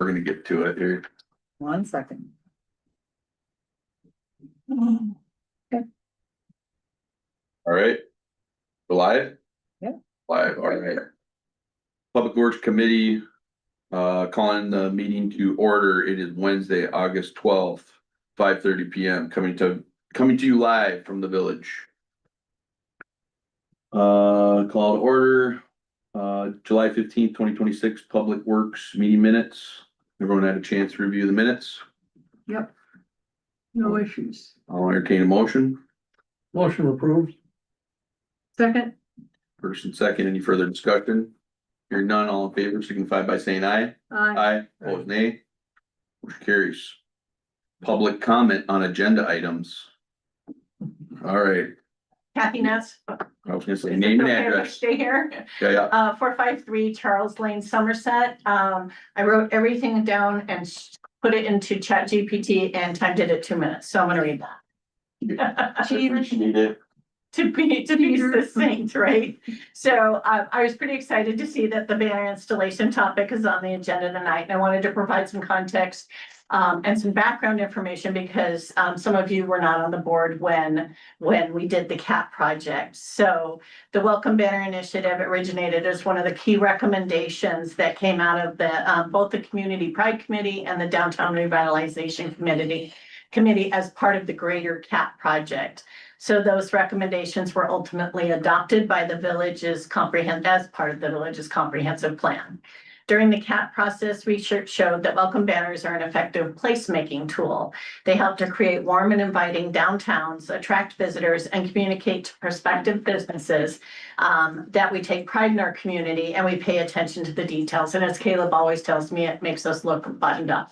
We're gonna get to it here. 1 second. All right. We're live? Yeah. Live, all right. Public Works Committee, calling the meeting to order. It is Wednesday, August 12th, 5:30 PM, coming to you live from the village. Call to order, July 15th, 2026, Public Works meeting minutes. Everyone had a chance to review the minutes. Yep. No issues. I'll entertain a motion. Motion approved. Second. First and second, any further discussion? Hearing none, all in favor signify by saying aye. Aye, opposed nay. Motion carries. Public comment on agenda items. All right, Kathy Ness. I was gonna say Is name it and okay if I address. Stay here. Yeah. 453 Charles Lane, Somerset. I wrote everything down and put it into Chat GPT and timed it at 2 minutes, so I'm gonna read that. Need it. To be succinct, right? So I was pretty excited to see that the banner installation topic is on the agenda tonight, and I wanted to provide some context and some background information because some of you were not on the board when we did the CAP project. So the Welcome Banner Initiative originated as one of the key recommendations that came out of the both the Community Pride Committee and the Downtown Revitalization Committee as part of the greater CAP project. So those recommendations were ultimately adopted by the village's as part of the village's comprehensive plan. During the CAP process, research showed that welcome banners are an effective placemaking tool. They help to create warm and inviting downtowns, attract visitors, and communicate to prospective businesses that we take pride in our community and we pay attention to the details. And as Caleb always tells me, it makes us look buttoned up.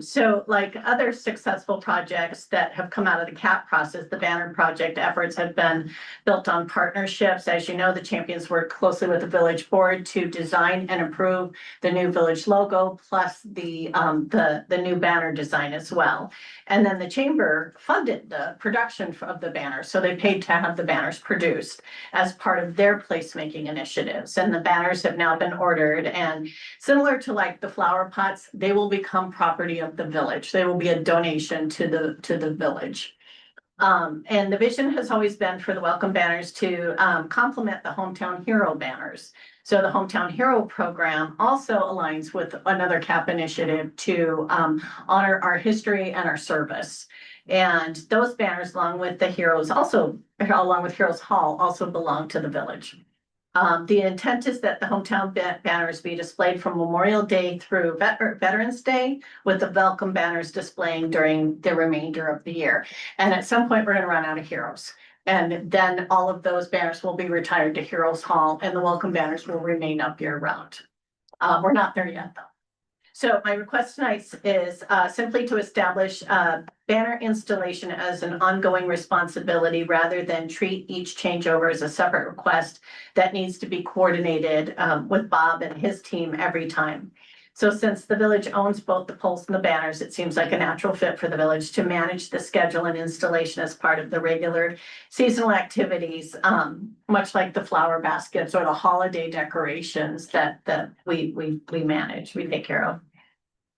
So like other successful projects that have come out of the CAP process, the banner project efforts have been built on partnerships. As you know, the champions work closely with the village board to design and improve the new village logo, plus the new banner design as well. And then the chamber funded the production of the banner. So they paid to have the banners produced as part of their placemaking initiatives. And the banners have now been ordered, and similar to like the flower pots, they will become property of the village. They will be a donation to the village. And the vision has always been for the welcome banners to complement the Hometown Hero banners. So the Hometown Hero program also aligns with another CAP initiative to honor our history and our service. And those banners, along with the heroes, along with Heroes Hall, also belong to the village. The intent is that the hometown banners be displayed from Memorial Day through Veterans Day, with the welcome banners displaying during the remainder of the year. And at some point, we're going to run out of heroes. And then all of those banners will be retired to Heroes Hall, and the welcome banners will remain up year round. We're not there yet, though. So my request tonight is simply to establish banner installation as an ongoing responsibility rather than treat each changeover as a separate request that needs to be coordinated with Bob and his team every time. So since the village owns both the poles and the banners, it seems like a natural fit for the village to manage the schedule and installation as part of the regular seasonal activities, much like the flower baskets or the holiday decorations that we manage, we take care of.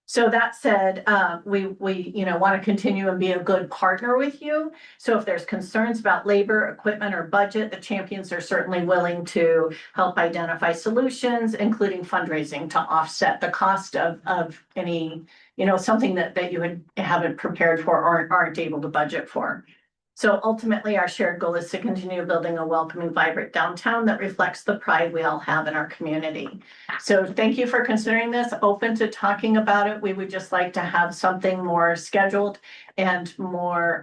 So that said, we want to continue and be a good partner with you. So if there's concerns about labor, equipment, or budget, the champions are certainly willing to help identify solutions, including fundraising to offset the cost of any, something that you haven't prepared for or aren't able to budget for. So ultimately, our shared goal is to continue building a welcoming, vibrant downtown that reflects the pride we all have in our community. So thank you for considering this, open to talking about it. We would just like to have something more scheduled and more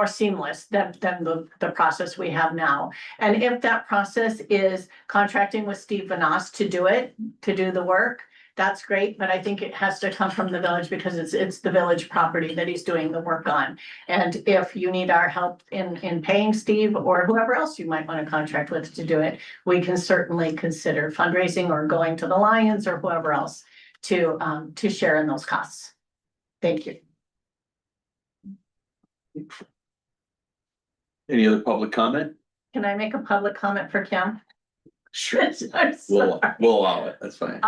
seamless than the process we have now. And if that process is contracting with Steve Vanas to do the work, that's great, but I think it has to come from the village because it's the village property that he's doing the work on. And if you need our help in paying Steve or whoever else you might want to contract with to do it, we can certainly consider fundraising or going to the Lions or whoever else to share in those costs. Thank you. Any other public comment? Can I make a public comment for Kim? I'm We'll sorry. allow it, that's fine.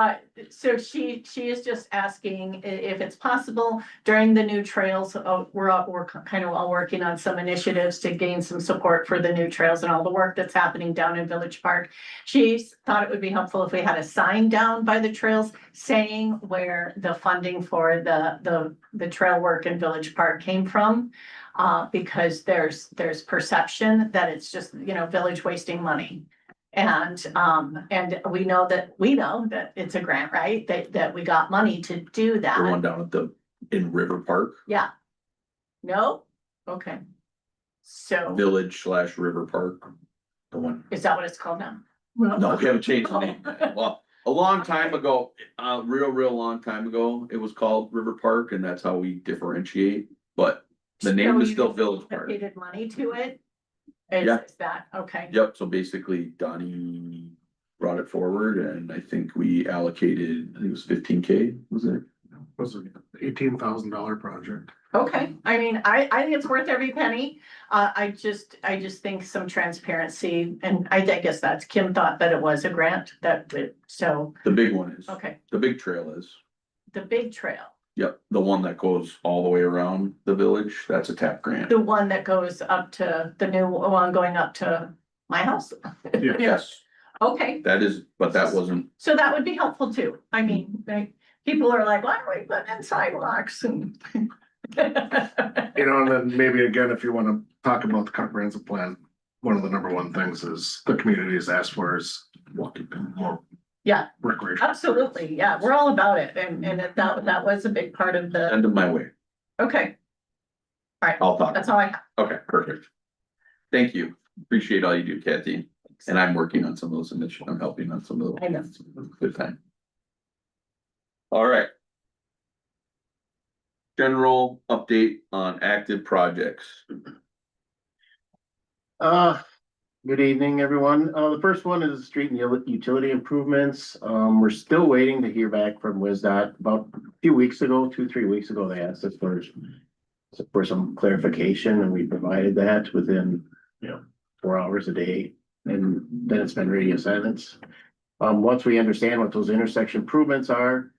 So she is just asking if it's possible during the new trails, we're kind of all working on some initiatives to gain some support for the new trails and all the work that's happening down in Village Park. She thought it would be helpful if we had a sign down by the trails saying where the funding for the trail work in Village Park came from. Because there's perception that it's just, village wasting money. And we know that it's a grant, right? That we got money to do The one that. down in River Park, Yeah. No? Okay. So Village/River Park. The one, is that what it's called now? no, we haven't changed the name. Well, a long time ago, real long time ago, it was called River Park, and that's how we differentiate, but the name is still Village Park. Allocated money to it? Yeah. Is that, okay. Yep, so basically Donnie brought it forward and I think we allocated, I think it was 15K, was it? Was it $18,000 project? Okay, I mean, I think it's worth every penny. I just think some transparency, and I guess that's, Kim thought that it was a grant so, The big one is, okay, the big trail is, the big trail, yep, the one that goes all the way around the village, that's a TAP grant. the one that goes up to the new one going up to my house. Yes, Okay, that is, but that wasn't, so that would be helpful too. I mean, people are like, why are we putting in sidewalks and And then maybe again, if you wanna talk about the comprehensive plan, one of the number one things is the community has asked for is walking, more. Yeah. Recreation. Absolutely, yeah, we're all about it, and that was a big part of the, end of my way, okay. All right, I'll talk, that's all I have. okay, perfect. Thank you, appreciate all you do, Kathy, and I'm working on some of those initiatives, I'm helping on some of those. I know. Good time. All right. General update on active projects. Good evening, everyone. The first one is street and utility improvements. We're still waiting to hear back from WisDOT. About a few weeks ago, 2-3 weeks ago, they asked us for some clarification, and we provided that within, 4 hours a day. And then it's been radio silence. Once we understand what those intersection improvements are,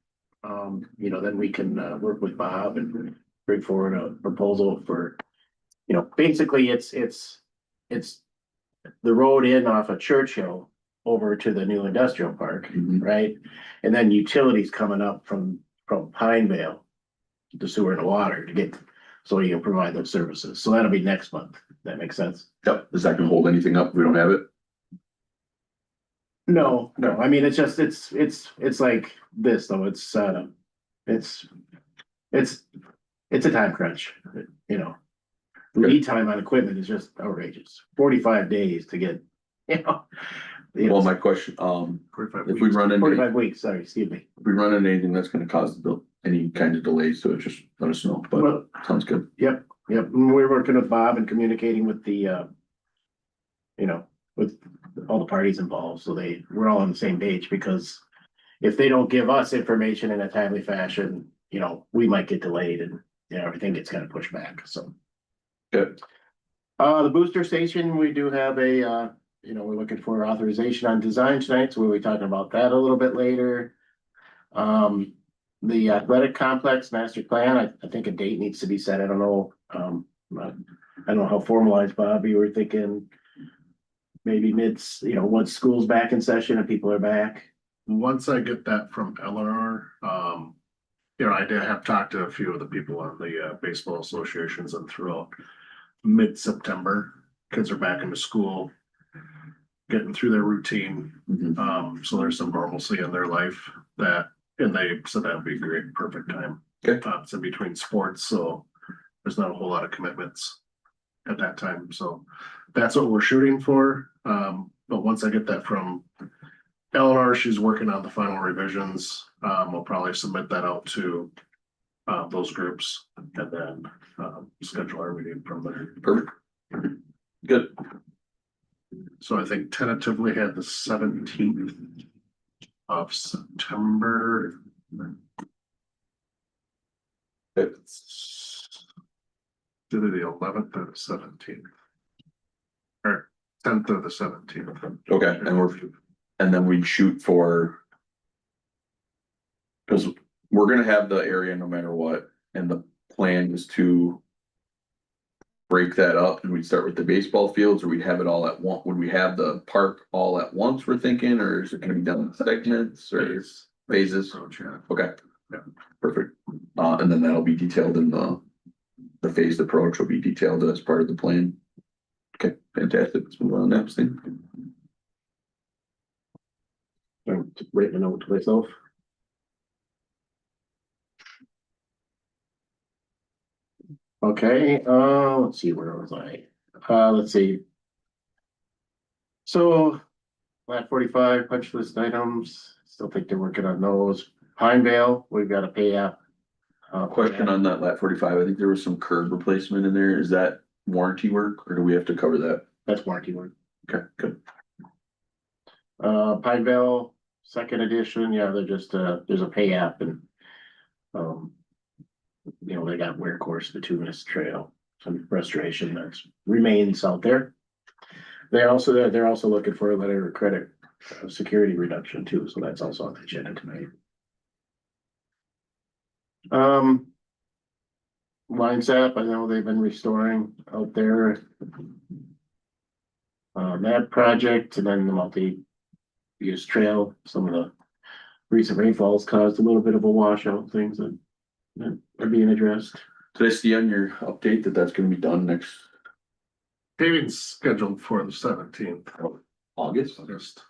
then we can work with Bob and bring forward a proposal for, basically it's the road in off of Churchill over to the new industrial park, Mhm. right? And then utilities coming up from Pinevale, the sewer and the water to get, so you can provide those services. So that'll be next month. That makes sense? Yep, is that gonna hold anything up if we don't have it? No, I mean, it's just, it's like this, though. It's a time crunch, Lead time on equipment is just outrageous. 45 days to get, Well, my question, 45 if we weeks. run into, 45 weeks, sorry, excuse me. if we run into anything that's gonna cause any kind of delays to it, just let us know, but Well, sounds good. yep. And we're working with Bob and communicating with the, with all the parties involved, so we're all on the same page, because if they don't give us information in a timely fashion, we might get delayed and, everything gets kind of pushed back, so. Good. The booster station, we do have we're looking for authorization on design tonight, so we'll be talking about that a little bit later. The athletic complex master plan, I think a date needs to be set. I don't know. I don't know how formalized, Bob, you were thinking maybe once school's back in session and people are back. Once I get that from Eleanor, I did have talked to a few of the people on the baseball associations, and throughout mid-September, kids are back into school, getting through their routine. Mhm. So there's some normalcy in their life and they said that would be a great, perfect time. Okay. It's in between sports, so there's not a whole lot of commitments at that time. So that's what we're shooting for. But once I get that from Eleanor, she's working on the final revisions. We'll probably submit that out to those groups and then schedule our meeting from there. Perfect. Good. So I think tentatively had the 17th of September. It's either the 11th or the 17th. Or 10th or the 17th. Okay, and we're And then we'd shoot for. Cause we're gonna have the area no matter what, and the plan is to. Break that up and we'd start with the baseball fields, or we'd have it all at once. Would we have the park all at once, we're thinking, or is it gonna be done in segments or phases? Approach, yeah. Okay. Yeah. Perfect. And then that'll be detailed in the phased approach will be detailed as part of the plan. Okay, fantastic. Let's move on to the next thing. I'm writing a note to myself. Okay, let's see, where was I? Let's see. So, lat 45 punch list items, still think they're working on those. Pinevale, we've got a pay app. Question on that lat 45. I think there was some curb replacement in there. Is that warranty work or do we have to cover that? That's warranty work. Okay, good. Pinevale, second edition, yeah, they're just, there's a pay app and. You know, they got Wear Course, the 2 Mist Trail, some restoration that remains out there. They're also looking for a letter of credit, security reduction too, so that's also on the agenda tonight. Line Sap, I know they've been restoring out there. That project and then the multi-use trail, some of the recent rainfalls caused a little bit of a washout, things that are being addressed. Did I see on your update that that's gonna be done next Paving's scheduled for the 17th. August? August.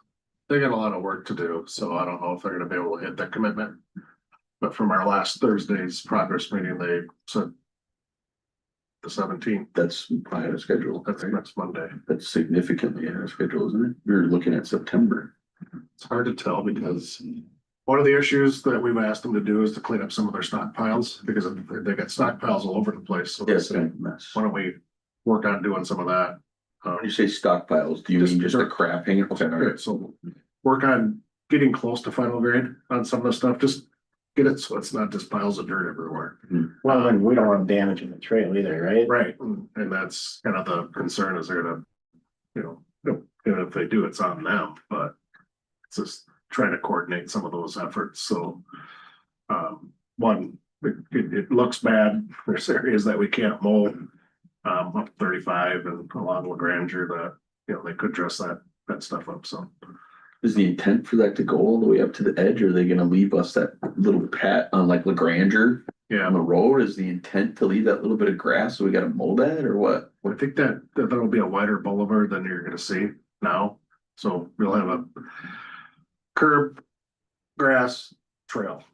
They got a lot of work to do, so I don't know if they're gonna be able to hit that commitment. But from our last Thursday's progress meeting, they said the 17th, That's ahead of schedule. that's next Monday. That's significantly ahead of schedule, isn't it? We were looking at September. It's hard to tell because one of the issues that we've asked them to do is to clean up some of their stockpiles because they got stockpiles all over the place. So they Yes, said, mess. why don't we work on doing some of that? When you say stockpiles, do you Just mean just the dirt. crap hanging? Okay, all right. Okay, so work on getting close to final grade on some of the stuff, just get it so it's not just piles of dirt everywhere. Well, and we don't want damaging the trail either, right? Right, and that's kind of the concern is they're gonna, you know, if they do, it's on them, but it's just trying to coordinate some of those efforts, so. One, it looks bad, there's areas that we can't mow, up 35 and along LaGranger that, you know, they could dress that stuff up, so. Is the intent for that to go all the way up to the edge? Or are they gonna leave us that little pat on like LaGranger Yeah, on the road? Is the intent to leave that little bit of grass? So we gotta mow that or what? I think that'll be a wider boulevard than you're gonna see now, so we'll have a curb, grass, trail,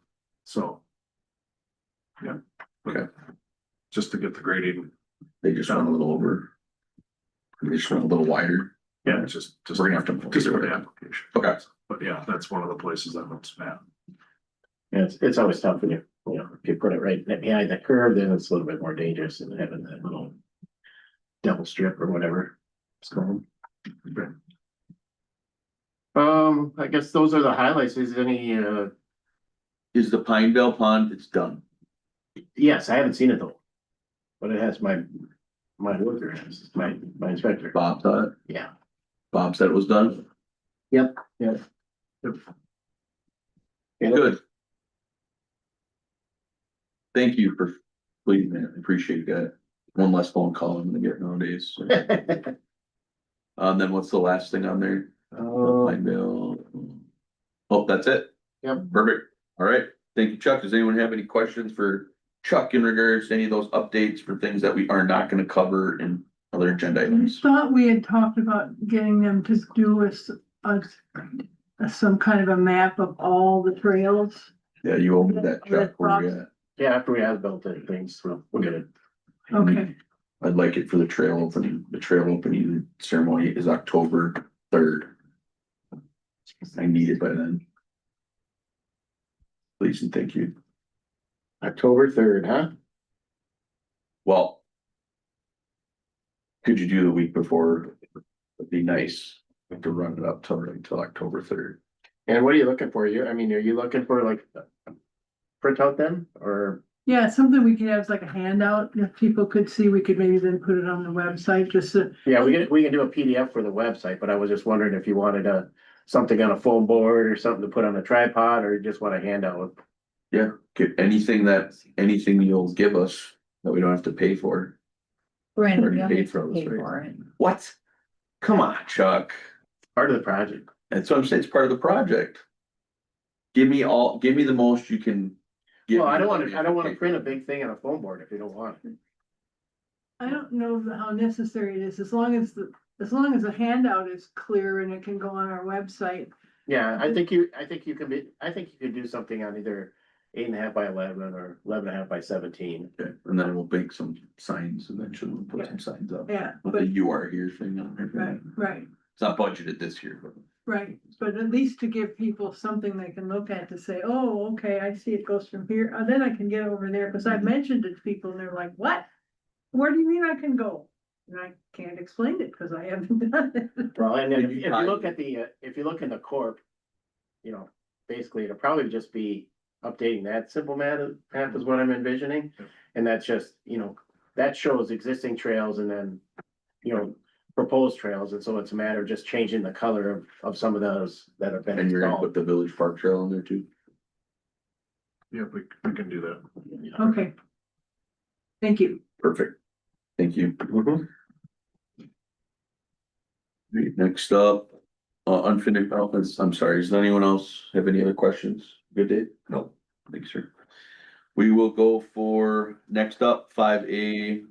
so. Yeah. Okay. Just to get the grading, They just went a little over. They just went a little wider. yeah, it's just. We're gonna have to- Just for the application. Okay. But yeah, that's one of the places that looks bad. Yeah, it's always tough when you know, if you put it right behind the curve, then it's a little bit more dangerous than having that little double strip or whatever it's called. I guess those are the highlights. Is any, Is the Pinevale Pond, it's done. yes, I haven't seen it though. But it has my worker, my inspector. Bob thought, Yeah. Bob said it was done. Yep. Good. Thank you for leading that. I appreciate that. One less phone call I'm gonna get nowadays. So. Then what's the last thing on there? Pinevale. Oh, that's it? Yep. Perfect. All right. Thank you, Chuck. Does anyone have any questions for Chuck in regards to any of those updates for things that we are not gonna cover in other agenda I items? thought we had talked about getting them to do some kind of a map of all the trails. Yeah, you owe me that, Chuck. Where we at? Yeah, after we have built it, things, we'll get it. Okay, I'd like it for the trail opening. The trail opening ceremony is October 3rd. I need it by then. Please and thank you. October 3rd, huh? Well. Could you do the week before? It'd be nice. We have to run it up till October 3rd. And what are you looking for? Are you looking for like a printout then, or? yeah, something we could have as like a handout, if people could see, we could maybe then put it on the website, just to, Yeah, we can do a PDF for the website, but I was just wondering if you wanted something on a foam board or something to put on a tripod, or just want a handout. Yeah, get anything you'll give us that we don't have to pay for. Brandon, Already you have paid to for those, pay right? for it. What? Come on, Chuck. Part of the project. That's what I'm saying, it's part of the project. Give me the most you can. give Well, me I don't money wanna, I don't wanna if you print a big thing on a foam board if you don't want it. I don't know how necessary it is, as long as the handout is clear and it can go on our website. Yeah, I think you could do something on either 8.5 by 11 or 11.5 by 17. Okay, and then we'll make some signs eventually, we'll put some signs up. Yeah, With but, the "you are here" thing on there. right, It's not budgeted this year, but. right, but at least to give people something they can look at to say, oh, okay, I see it goes from here, then I can get over there, cause I've mentioned it to people and they're like, what? Where do you mean I can go? And I can't explain it, cause I haven't done it. Well, and then Did if you you tie- look at if you look in the corp, basically it'll probably just be updating that simple map is what I'm envisioning. And that's just, that shows existing trails and then, proposed trails. And so it's a matter of just changing the color of some of those that have been And you're gonna installed. put the village park trail on there too? Yeah, we can do that. Okay. Thank you. Perfect. Thank you. Mhm. Next up, unfinished balance. I'm sorry, does anyone else have any other questions? Good day? No, thanks, sir. We will go for next up, 5A.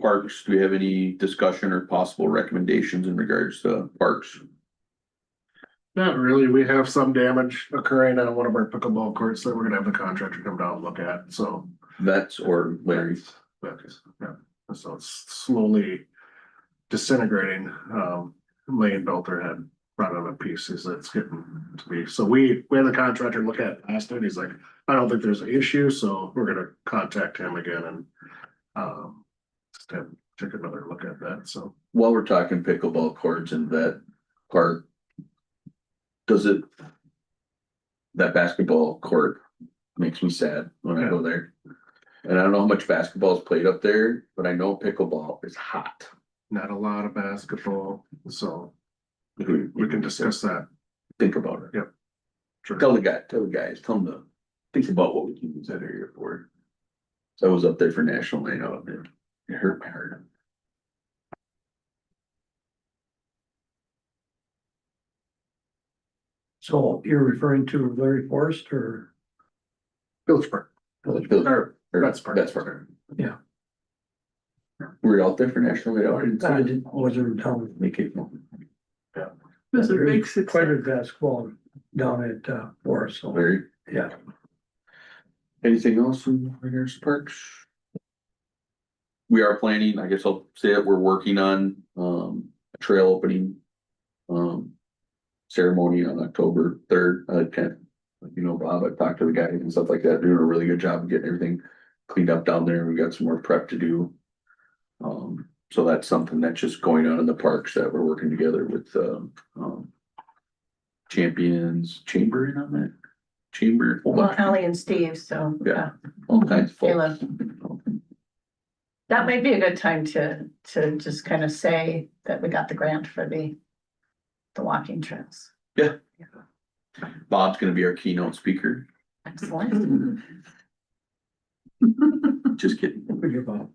Parks, do we have any discussion or possible recommendations in regards to parks? Not really. We have some damage occurring on one of our pickleball courts that we're gonna have the contractor come down and look at, so. Vets or Larry? Yeah, so it's slowly disintegrating. Lane Belter had brought on a piece, is it's getting to be, so we had the contractor look at it last night, he's like, I don't think there's an issue, so we're gonna contact him again and. Just have, take another look at that, so. While we're talking pickleball courts and vet park. That basketball court makes me sad when I go there. And I don't know how much basketball is played up there, but I know pickleball is hot. Not a lot of basketball, so we can discuss that. Think about it. Sure. Tell the guys, tell them to think about what we can use that area for. So I was up there for National Night Out and it hurt my heart. So you're referring to Larry Forrest or? Village Park. Or That's part. That's part. Yeah. We were out there for National Night Out. I didn't, wasn't in town with me. Make it. It was a big Quite success. a basketball down at Forest, so, Larry, yeah. anything else in regards to parks? We are planning, I guess I'll say it, we're working on a trail opening. Ceremony on October 3rd, 10th. Like, Bob, I've talked to the guys and stuff like that, doing a really good job of getting everything cleaned up down there. We got some more prep to do. So that's something that's just going on in the parks that we're working together with Champions Chamber in on that. Chamber. whole Well, bunch of Ally and Steve, so. Yeah. all kinds of folks. That might be a good time to just kind of say that we got the grant for the walking trails. Bob's gonna be our keynote speaker. Excellent. Just kidding. Figure about.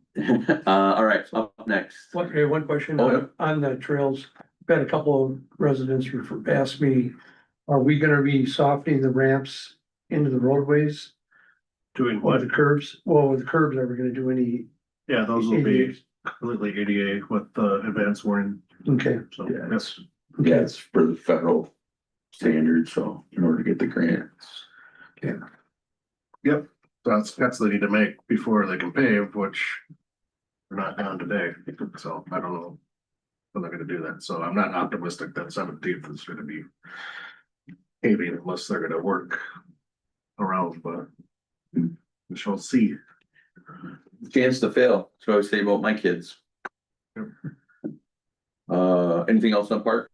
All right, up next. One question Oh, yeah. on the trails. I've had a couple of residents ask me, are we gonna be softening the ramps into the roadways? Doing Or what? the curbs? Well, with the curbs, are we gonna do any? Yeah, those will be completely ADA with the advanced warning, Okay, so Yeah. yes. Yeah, it's for the federal standard, so in order to get the grants. That's they need to make before they can pave, which we're not down today, so I don't know. When they're gonna do that, so I'm not optimistic that 17th is gonna be paving unless they're gonna work around, but we shall see. Chance to fail, that's what I always say about my kids. Yep. Anything else on park?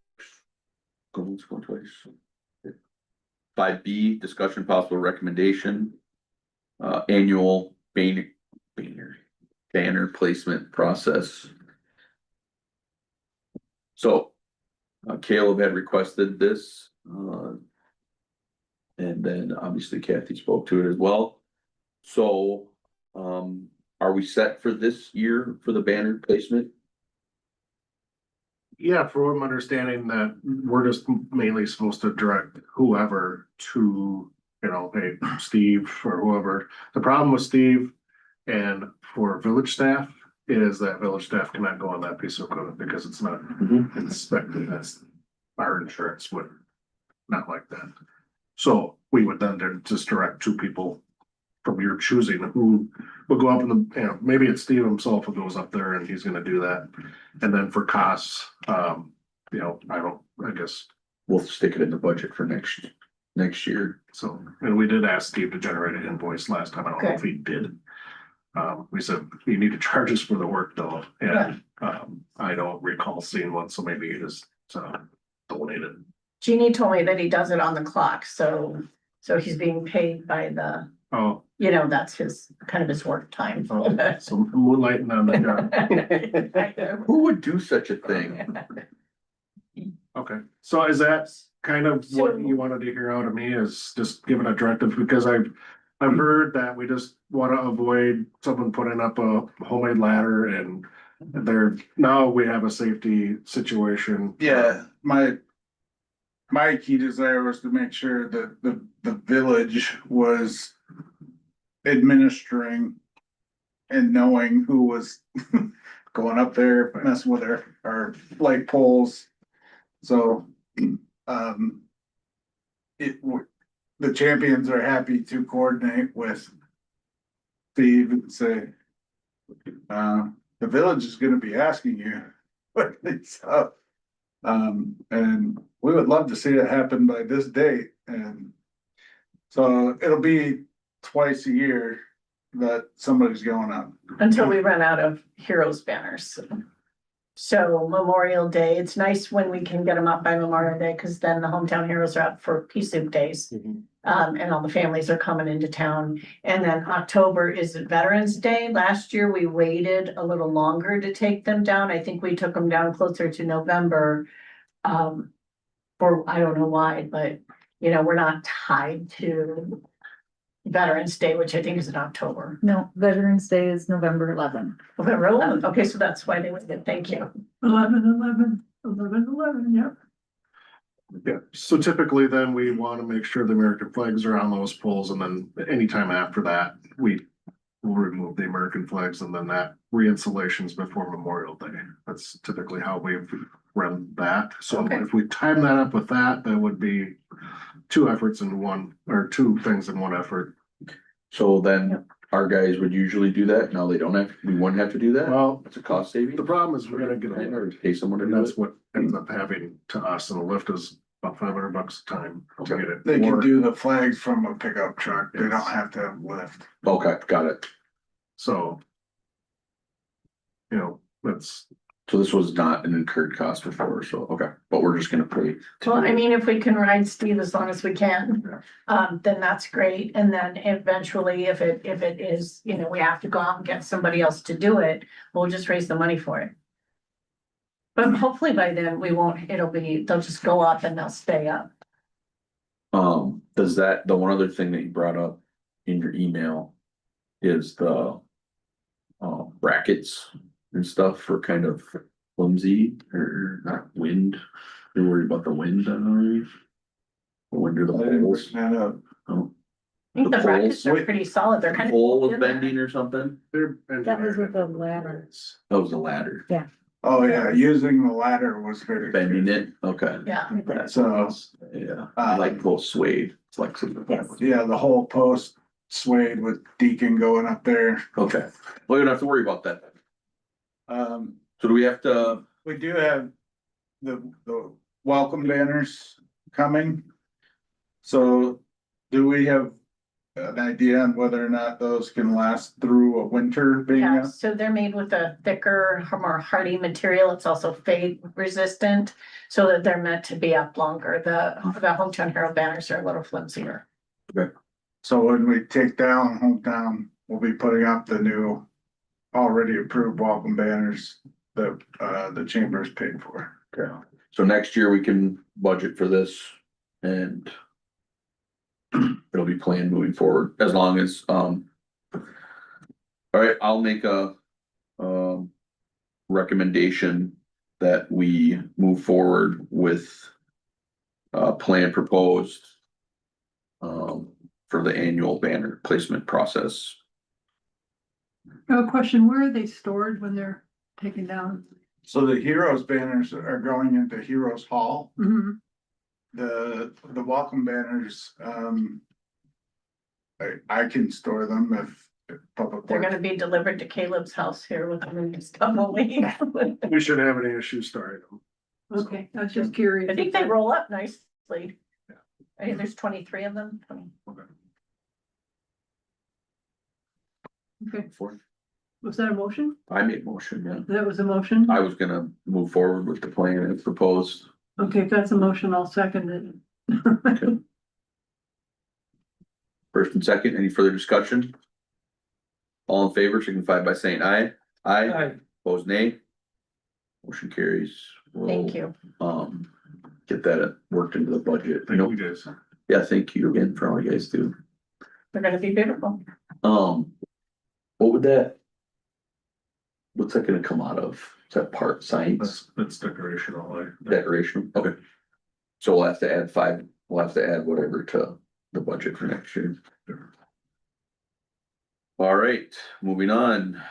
Go once, go twice. 5B, discussion possible recommendation. Annual banner placement process. So Caleb had requested this, and then obviously Kathy spoke to it as well. So, are we set for this year for the banner placement? Yeah, for what I'm understanding that we're just mainly supposed to direct whoever to, hey, Steve or whoever. The problem with Steve and for village staff is that village staff cannot go on that piece of equipment because it's not inspected as our insurance would not like that. So we would then just direct two people from your choosing who will go up in the, maybe it's Steve himself who goes up there and he's gonna do that. And then for costs, I guess, We'll stick it in the budget for next year. so, and we did ask Steve to generate an invoice last time. I don't know if he did. We said, you need to charge us for the work though, and, I don't recall seeing one, so maybe he just, donated. Jeannie told me that he does it on the clock, so he's being paid by the, Oh, that's his, kind of his work time. so moonlighting on the job. Who would do such a thing? Okay, so is that kind of what So- you wanted to hear out of me, is just giving a directive, because I've heard that we just wanna avoid someone putting up a homemade ladder and now we have a safety situation. Yeah, my key desire was to make sure that the village was administering and knowing who was going up there, messing with our light poles. So, the champions are happy to coordinate with Steve and say, the village is gonna be asking you what it's up. And we would love to see it happen by this date, and so it'll be twice a year that somebody's going up. Until we run out of heroes banners. So Memorial Day, it's nice when we can get them up by Memorial Day, because then the hometown heroes are out for Pea Soup Days. And all the families are coming into town. And then October is Veterans Day. Last year, we waited a little longer to take them down. I think we took them down closer to November. For, I don't know why, but, we're not tied to Veterans Day, which I think is in October. No, Veterans Day is November 11th. November 11th. Okay, so that's why they waited. Thank you. 11/11, yep. Yeah, so typically then we wanna make sure the American flags are on those poles, and then anytime after that, we will remove the American flags, and then that re-installations before Memorial Day. That's typically how we've run that. So Okay. if we time that up with that, that would be two efforts in one, or two things in one effort. So then our guys would usually do that. Now they don't have, we wouldn't have to do that. Well, It's a cost saving. the problem is we're gonna get a Or pay someone to and do that's it. what ends up having to us, and the lift is about $500 a time to get it. They can Or- do the flags from a pickup truck, they don't Yes. have to have lift. Okay, got it. So. That's, So this was not an incurred cost before, so, okay, but we're just gonna pay. to Well, do I it. mean, if we can ride Steve as long as we can, then that's great. And then eventually, if it is, we have to go out and get somebody else to do it, we'll just raise the money for it. But hopefully by then we won't, they'll just go up and they'll stay up. Does that, the one other thing that you brought up in your email is the brackets and stuff for kind of flimsy or not wind. You're worried about the wind on the roof? The wind or the poles? Oh, I think The the brackets poles- are pretty solid. They're kind of. pole was bending or something? they're. That was with the ladder. That was a ladder. Oh, yeah, using the ladder was very. Bending it, okay. Yeah, So, Yeah, I like both suede, flexible. Yes. yeah, the whole post swayed with Deacon going up there. Okay, well, you don't have to worry about that. So do we have to, We do have the welcome banners coming. So do we have an idea on whether or not those can last through a winter being yeah. up? So they're made with a thicker, more hardy material. It's also fade resistant, so that they're meant to be up longer. The hometown hero banners are a little flimsier. So when we take down hometown, we'll be putting up the new already approved welcome banners that the chambers paid for. okay, So next year we can budget for this and it'll be planned moving forward as long as, all right, I'll make a, recommendation that we move forward with plan proposed for the annual banner placement process. I have a question, where are they stored when they're taken down? So the heroes banners are going into Heroes Hall. Mhm. The welcome banners, I can store them if public. They're Works- gonna be delivered to Caleb's house here with the new stuff only. We shouldn't have any issues starting them. Okay, I was just curious. I think they roll up nicely. I think there's 23 of them. Okay, was that a motion? I made motion, yeah. That was a motion? I was gonna move forward with the plan as proposed. Okay, if that's a motion, I'll second it. First and second, any further discussion? All in favor, signify by saying aye. Aye, Aye. opposed nay. Motion carries. Thank you. Get that worked into the budget. Thank you guys. Yeah, thank you again for all you guys do. They're gonna be beautiful. What would that? What's that gonna come out of? Is that part science, That's decorational. decoration? Okay. So we'll have to add five, we'll have to add whatever to the budget for next year. All right, moving on.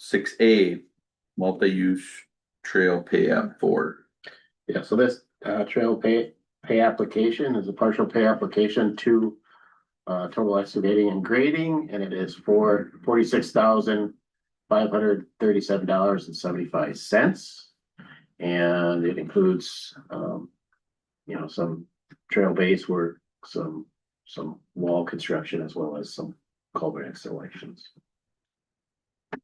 6A, multi-use trail pay app for. Yeah, so this trail pay application is a partial pay application to total excavating and grading, and it is for $46,537.75. And it includes some trail base work, some wall construction, as well as some culvert installations.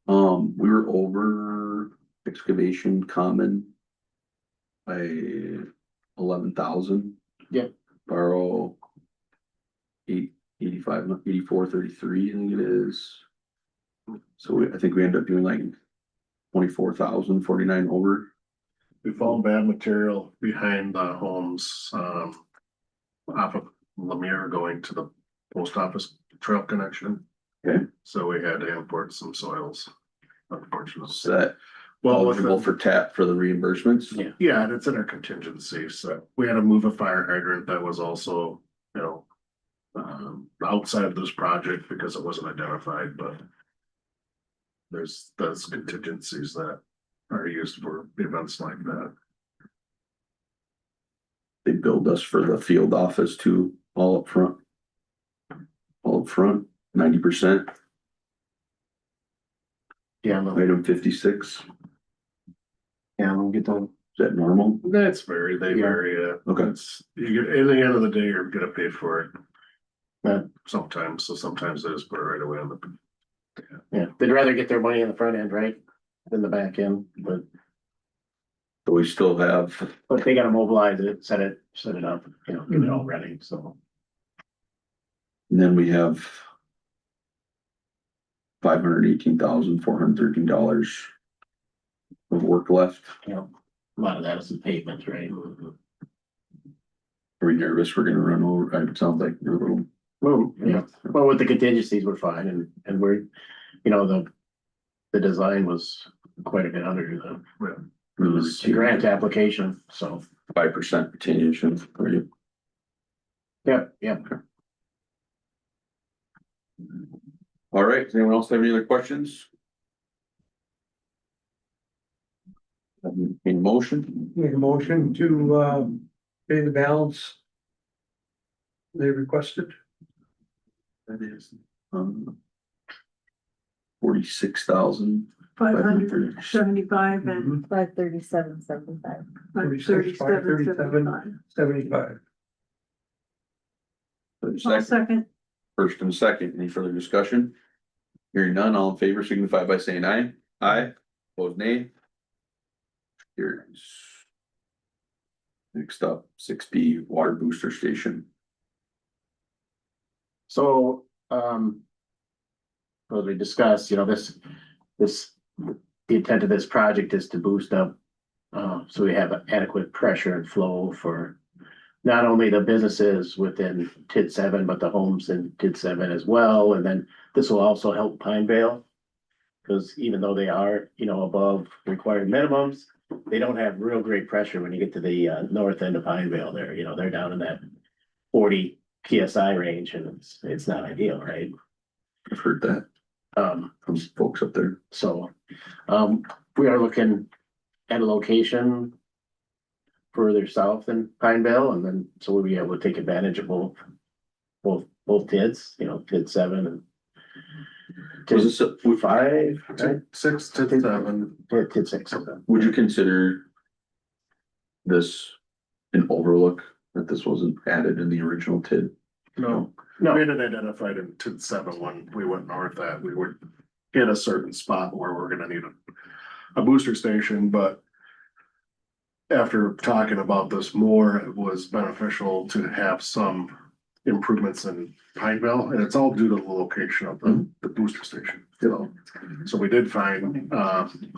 We were over excavation common by 11,000. Yep. Borrow 8433, I think it is. So I think we end up doing like 24,049 over. We found bad material behind the homes, off of Lemire going to the post office trail connection. Okay. So we had to import some soils, Is unfortunately. that Well, with eligible the- for TAP for the reimbursements? Yeah. Yeah, and it's in our contingency, so we had to move a fire hydrant that was also, outside of this project because it wasn't identified, but. There's contingencies that are used for events like that. They billed us for the field office too, all up front. All up front, 90%, Yeah, item 56, is we'll get them. that normal? They Yeah. vary, Okay. it's, you get, at the end of the day, you're gonna pay for it. Yeah. Sometimes they just put it right away on the. Yeah, they'd rather get their money in the front end, right, than the back end, but But we still have, they gotta mobilize it, set it up, get it all ready, so. and then we have $518,413 of work left. A lot of that is the pavement, right? Are we nervous we're gonna run over? It sounds like we're a little. Well, well, with the contingencies, we're fine, and we're, the design was quite a bit under the grant application, so. 5% continuation for you. Yep. All right, does anyone else have any other questions? In motion, Make a motion to pay the balance they requested. that is, 46,000. 575 and 537.75. 537.75. 75. I'll second. First and second, any further discussion? Hearing none, all in favor signify by saying aye. Aye, opposed nay. Here's. Next up, 6B water booster station. So, as we discussed, the intent of this project is to boost up So we have adequate pressure and flow for not only the businesses within TID 7, but the homes in TID 7 as well. And then this will also help Pinevale. Because even though they are, above required minimums, they don't have real great pressure when you get to the north end of Pinevale there, they're down in that 40 PSI range and it's not ideal, right? I've heard that from folks up there. So, we are looking at a location further south in Pinevale, and then, so we'll be able to take advantage of both TIDs, TID 7 and Was TID this, 5, right? 6 to 7. TID 6. would you consider this an overlook, that this wasn't added in the original TID? No, No, we had it identified in TID 7 when we went north that we would hit a certain spot where we're gonna need a booster station, but after talking about this more, it was beneficial to have some improvements in Pineville, and it's all due to the location of the booster station, So we did find,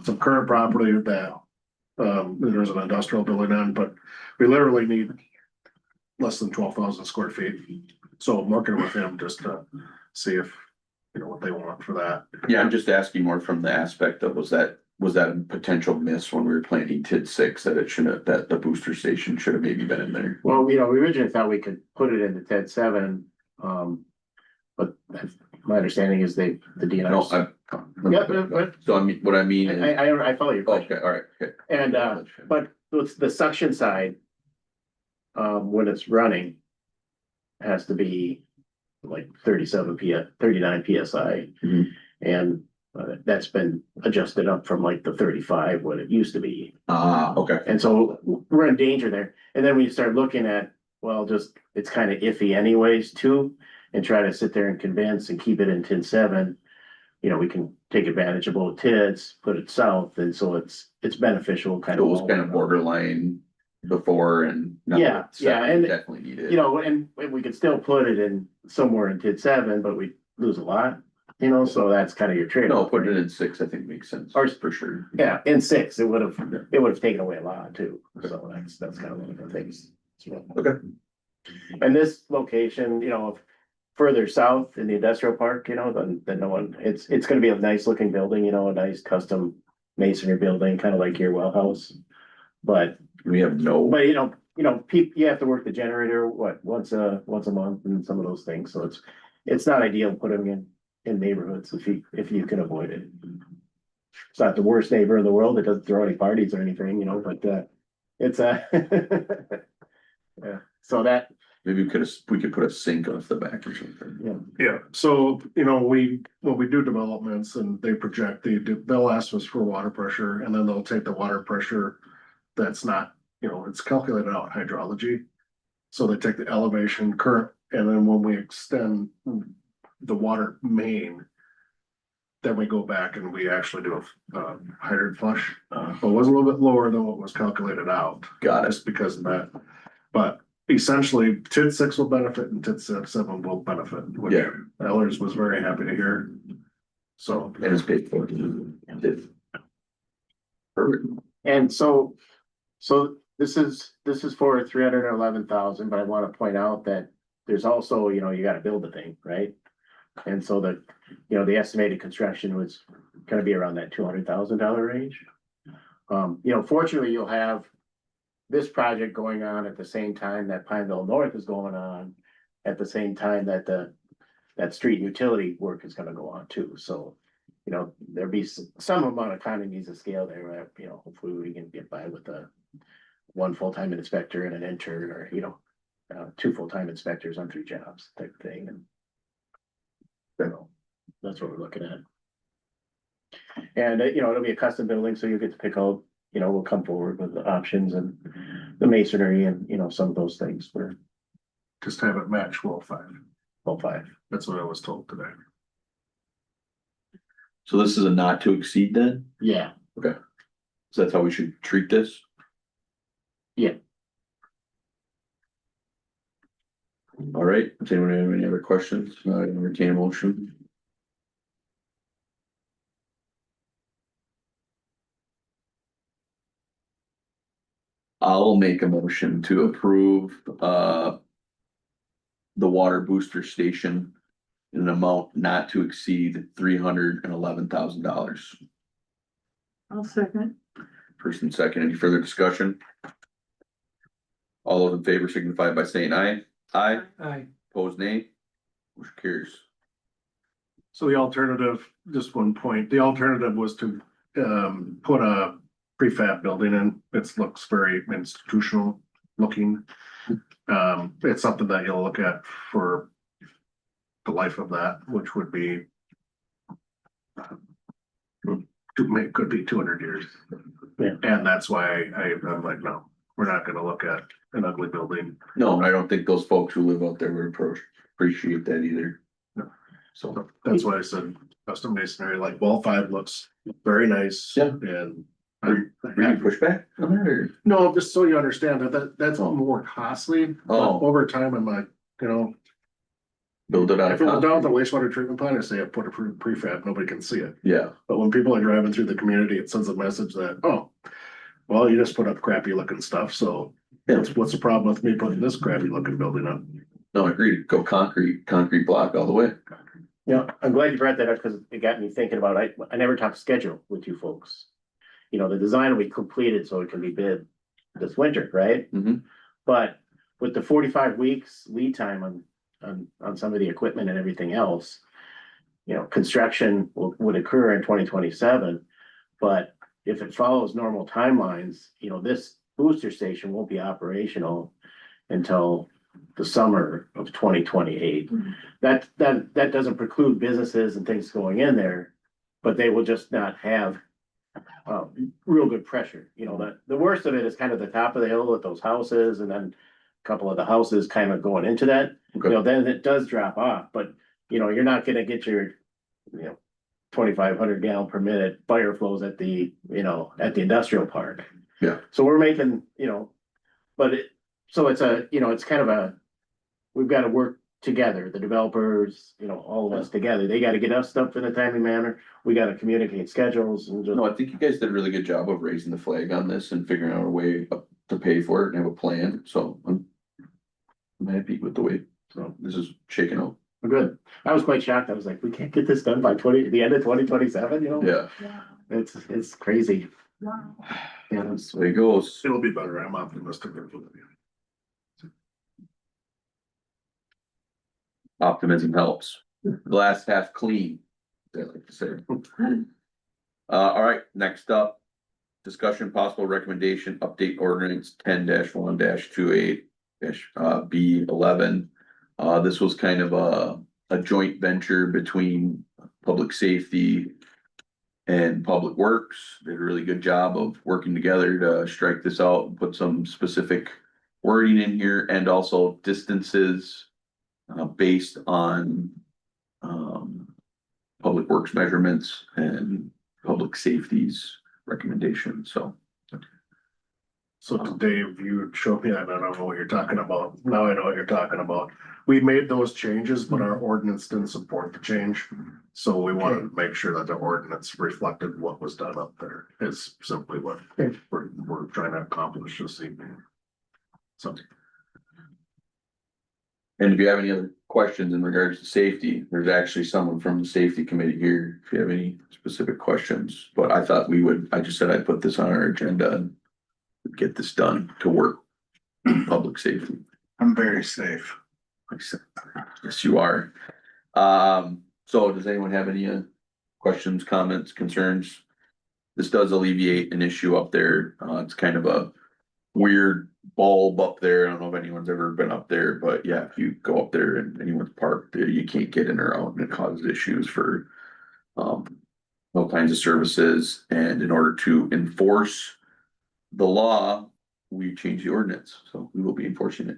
some current property that, there's an industrial building on, but we literally need less than 12,000 square feet. So I'm working with him just to see if, what they want for that. Yeah, I'm just asking more from the aspect of, was that a potential miss when we were planning TID 6, that it shouldn't, that the booster station should have maybe been in there? well, we originally thought we could put it into TID 7, but my understanding is the No, DNR. so I mean, what I mean is, I follow your question. okay, all right, okay. And, but it's the suction side, when it's running, has to be like 39 PSI. Mhm. And that's been adjusted up from like the 35, what it used to be. Okay. And so we're in danger there. And then we start looking at, well, just, it's kind of iffy anyways too. And try to sit there and convince and keep it in TID 7. We can take advantage of both TIDs, put it south, and so it's beneficial kind It of. was kind of borderline before and. now Yeah, it's yeah, and- definitely needed. And we could still put it in somewhere in TID 7, but we lose a lot, so that's kind of your trade. No, putting it in 6, I think makes sense, Or- for sure. Yeah, in 6, it would have taken away a lot too, so that's kind of one of the things. Okay. And this location, further south in the industrial park, then no one, it's gonna be a nice looking building, a nice custom masonry building, kind of like your well house. But, We have no, you have to work the generator, once a month and some of those things, so it's not ideal putting in neighborhoods if you can avoid it. It's not the worst neighbor in the world, it doesn't throw any parties or anything, but, it's yeah, so that, maybe we could put a sink off the back or something. Yeah, so, when we do developments and they project, they'll ask us for water pressure and then they'll take the water pressure that's not, it's calculated out hydrology. So they take the elevation current and then when we extend the water main, then we go back and we actually do a hydrant flush. But it was a little bit lower than what was calculated out. Got it. Just because of that. But essentially, TID 6 will benefit and TID 7 will benefit, which Yeah. Ellers was very happy to hear. So. And it's paid for. Perfect. and so this is for 311,000, but I want to point out that there's also, you gotta build the thing, right? And so the estimated construction was gonna be around that $200,000 range. Fortunately, you'll have this project going on at the same time that Pineville North is going on, at the same time that that street utility work is gonna go on too, so. There'll be some amount of economies of scale there, where, hopefully we can get by with one full-time inspector and an intern, or, 2 full-time inspectors on 3 jobs type thing, and. That's what we're looking at. And, it'll be a custom building, so you'll get to pick out, we'll come forward with the options and the masonry and, some of those things for Just have it match well 5. all 5. That's what I was told today. So this is a not to exceed then? Yeah, So that's how we should treat this? Yeah. All right, does anyone have any other questions? Entertain a motion? I'll make a motion to approve, the water booster station in an amount not to exceed $311,000. I'll second. First and second, any further discussion? All those in favor signify by saying aye. Aye, Aye. opposed nay. Motion carries. So the alternative, just one point, the alternative was to put a prefab building in. It looks very institutional looking. It's something that you'll look at for the life of that, which would be could be 200 years. Yeah. And that's why I'm like, no, we're not gonna look at an ugly building. No, I don't think those folks who live out there would appreciate that either. No. So, That's why I said custom masonry, like wall 5 looks very nice. Yeah. And are you pushback on that or? no, just so you understand that's more costly. But Oh. over time, I'm like, you know, Build it out if of it was down at the concrete? wastewater treatment plant, I say I put a prefab, nobody can see it. Yeah, But when people are driving through the community, it sends a message that, oh, well, you just put up crappy looking stuff, so yeah, what's the problem with me putting this crappy looking building up? no, I agree, go concrete block all the way. Yeah, I'm glad you brought that up because it got me thinking about, I never talked schedule with you folks. You know, the design will be completed so it can be bid this winter, right? Mhm. But with the 45 weeks lead time on some of the equipment and everything else, you know, construction would occur in 2027. But if it follows normal timelines, you know, this booster station won't be operational until the summer of 2028. That doesn't preclude businesses and things going in there, but they will just not have real good pressure. You know, the worst of it is kind of the top of the hill with those houses and then a couple of the houses kind of going into that. Okay. You know, then it does drop off, but you know, you're not gonna get your, you know, 2,500 gallon per minute fire flows at the, you know, at the industrial park. Yeah. So we're making, you know, but it's a, you know, it's kind of we've got to work together, the developers, you know, all of us together. They got to get us stuff in a timely manner. We got to communicate schedules and just. No, I think you guys did a really good job of raising the flag on this and figuring out a way to pay for it and have a plan, so I'm happy with the way, so this is shaking out. We're good. I was quite shocked. I was like, we can't get this done by the end of 2027, you know? Yeah, Wow, It's crazy. wow. Yeah. that's the way it goes. It'll be better, I'm optimistic. Optimism helps. Glass half clean, as I like to say. All right, next up. Discussion possible recommendation, update ordinance 10-1-28 B11. This was kind of a joint venture between public safety and public works. Did a really good job of working together to strike this out and put some specific wording in here and also distances based on public works measurements and public safety's recommendations, so. So Dave, you showed me that, I don't know what you're talking about. Now I know what you're talking about. We made those changes, but our ordinance didn't support the change. So we wanted to make sure that the ordinance reflected what was done up there is simply what we're trying to accomplish this evening. So. And if you have any other questions in regards to safety, there's actually someone from the safety committee here, if you have any specific questions, but I thought I just said I'd put this on our agenda and get this done to work public safety. I'm very safe. Yes, you are. So does anyone have any questions, comments, concerns? This does alleviate an issue up there. It's kind of a weird bulb up there. I don't know if anyone's ever been up there, but yeah, if you go up there and anyone's parked, you can't get in or out and it causes issues for all kinds of services. And in order to enforce the law, we change the ordinance, so we will be enforcing it.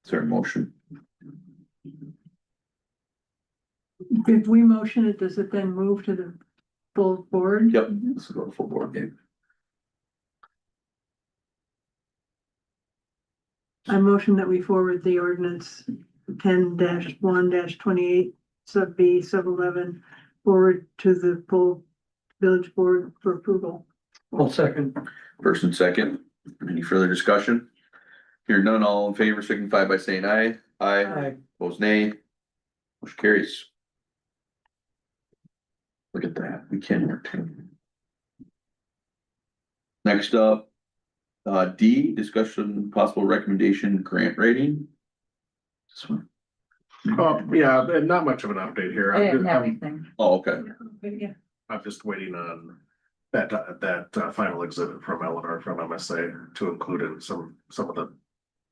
Is there a motion? If we motion it, does it then move to the full board? Yep, this will go to full board game. I motion that we forward the ordinance 10-1-28 sub B sub 11 forward to the full village board for approval. I'll second. First and second, any further discussion? Hearing none, all in favor signify by saying aye. Aye, Aye. opposed nay. Motion carries. Look at that, we can work. Next up, D, discussion possible recommendation grant rating. This one. Oh, yeah, and not much of an update here. I didn't have I'm anything. Oh, okay, Yeah, I'm just waiting on that final exhibit from Eleanor from MSA to include in some of the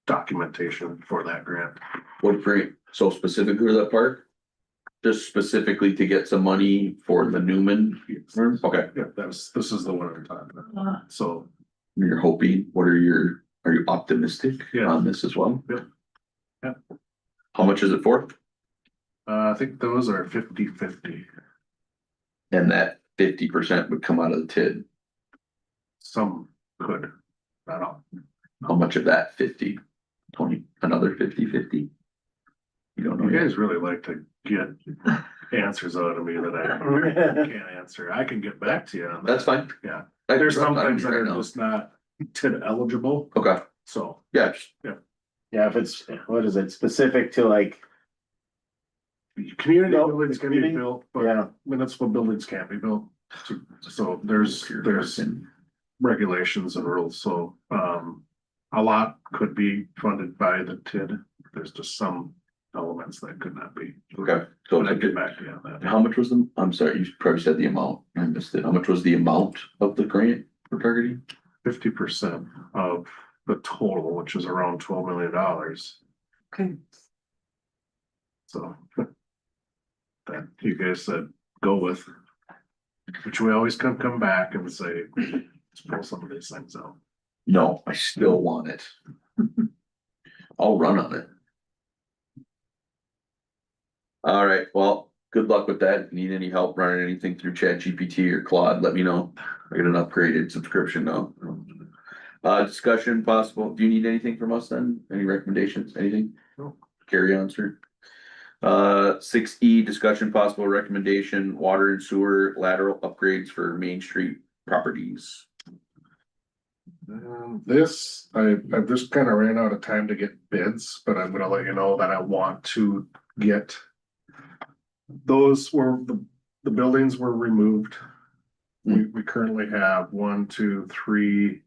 documentation for that grant. what grant, so specifically that part? Just specifically to get some money for the Newman? Okay, Yeah, this is the one I'm talking about. So, you're hoping, are you optimistic Yeah. on this as well? Yeah. Yeah. How much is it for? I think those are 50/50. And that 50% would come out of the TID. Some could, not all. How much of that 50? 20, another 50/50? You don't know You yet? guys really like to get answers out of me that I can't answer. I can get back to you on that. That's fine. Yeah. I- There's some I things that are don't know. just not TID eligible, Okay, so. yeah, just- Yeah, if it's, what is it, specific to like, Community No, buildings can be community- built, but yeah, municipal buildings can't be built. So there's regulations and rules, so, a lot could be funded by the TID. There's just some elements that could not be. okay, so But I'd get it's back to you on that. how much was the, I'm sorry, you probably said the amount, I missed it. How much was the amount of the grant we're targeting? 50% of the total, which is around $12 million. okay. So. That you guys said go with. Which we always come back and say, let's pull some of these things out. No, I still want it. I'll run on it. All right, well, good luck with that. If you need any help running anything through ChatGPT or Claude, let me know. I got an upgraded subscription now. Discussion possible. Do you need anything from us then? Any recommendations, anything? No. Carry on, sir. 6E, discussion possible recommendation, water and sewer lateral upgrades for Main Street properties. This, I just kind of ran out of time to get bids, but I'm gonna let you know that I want to get. Those were, the buildings were removed. We currently have 1, 2, 3,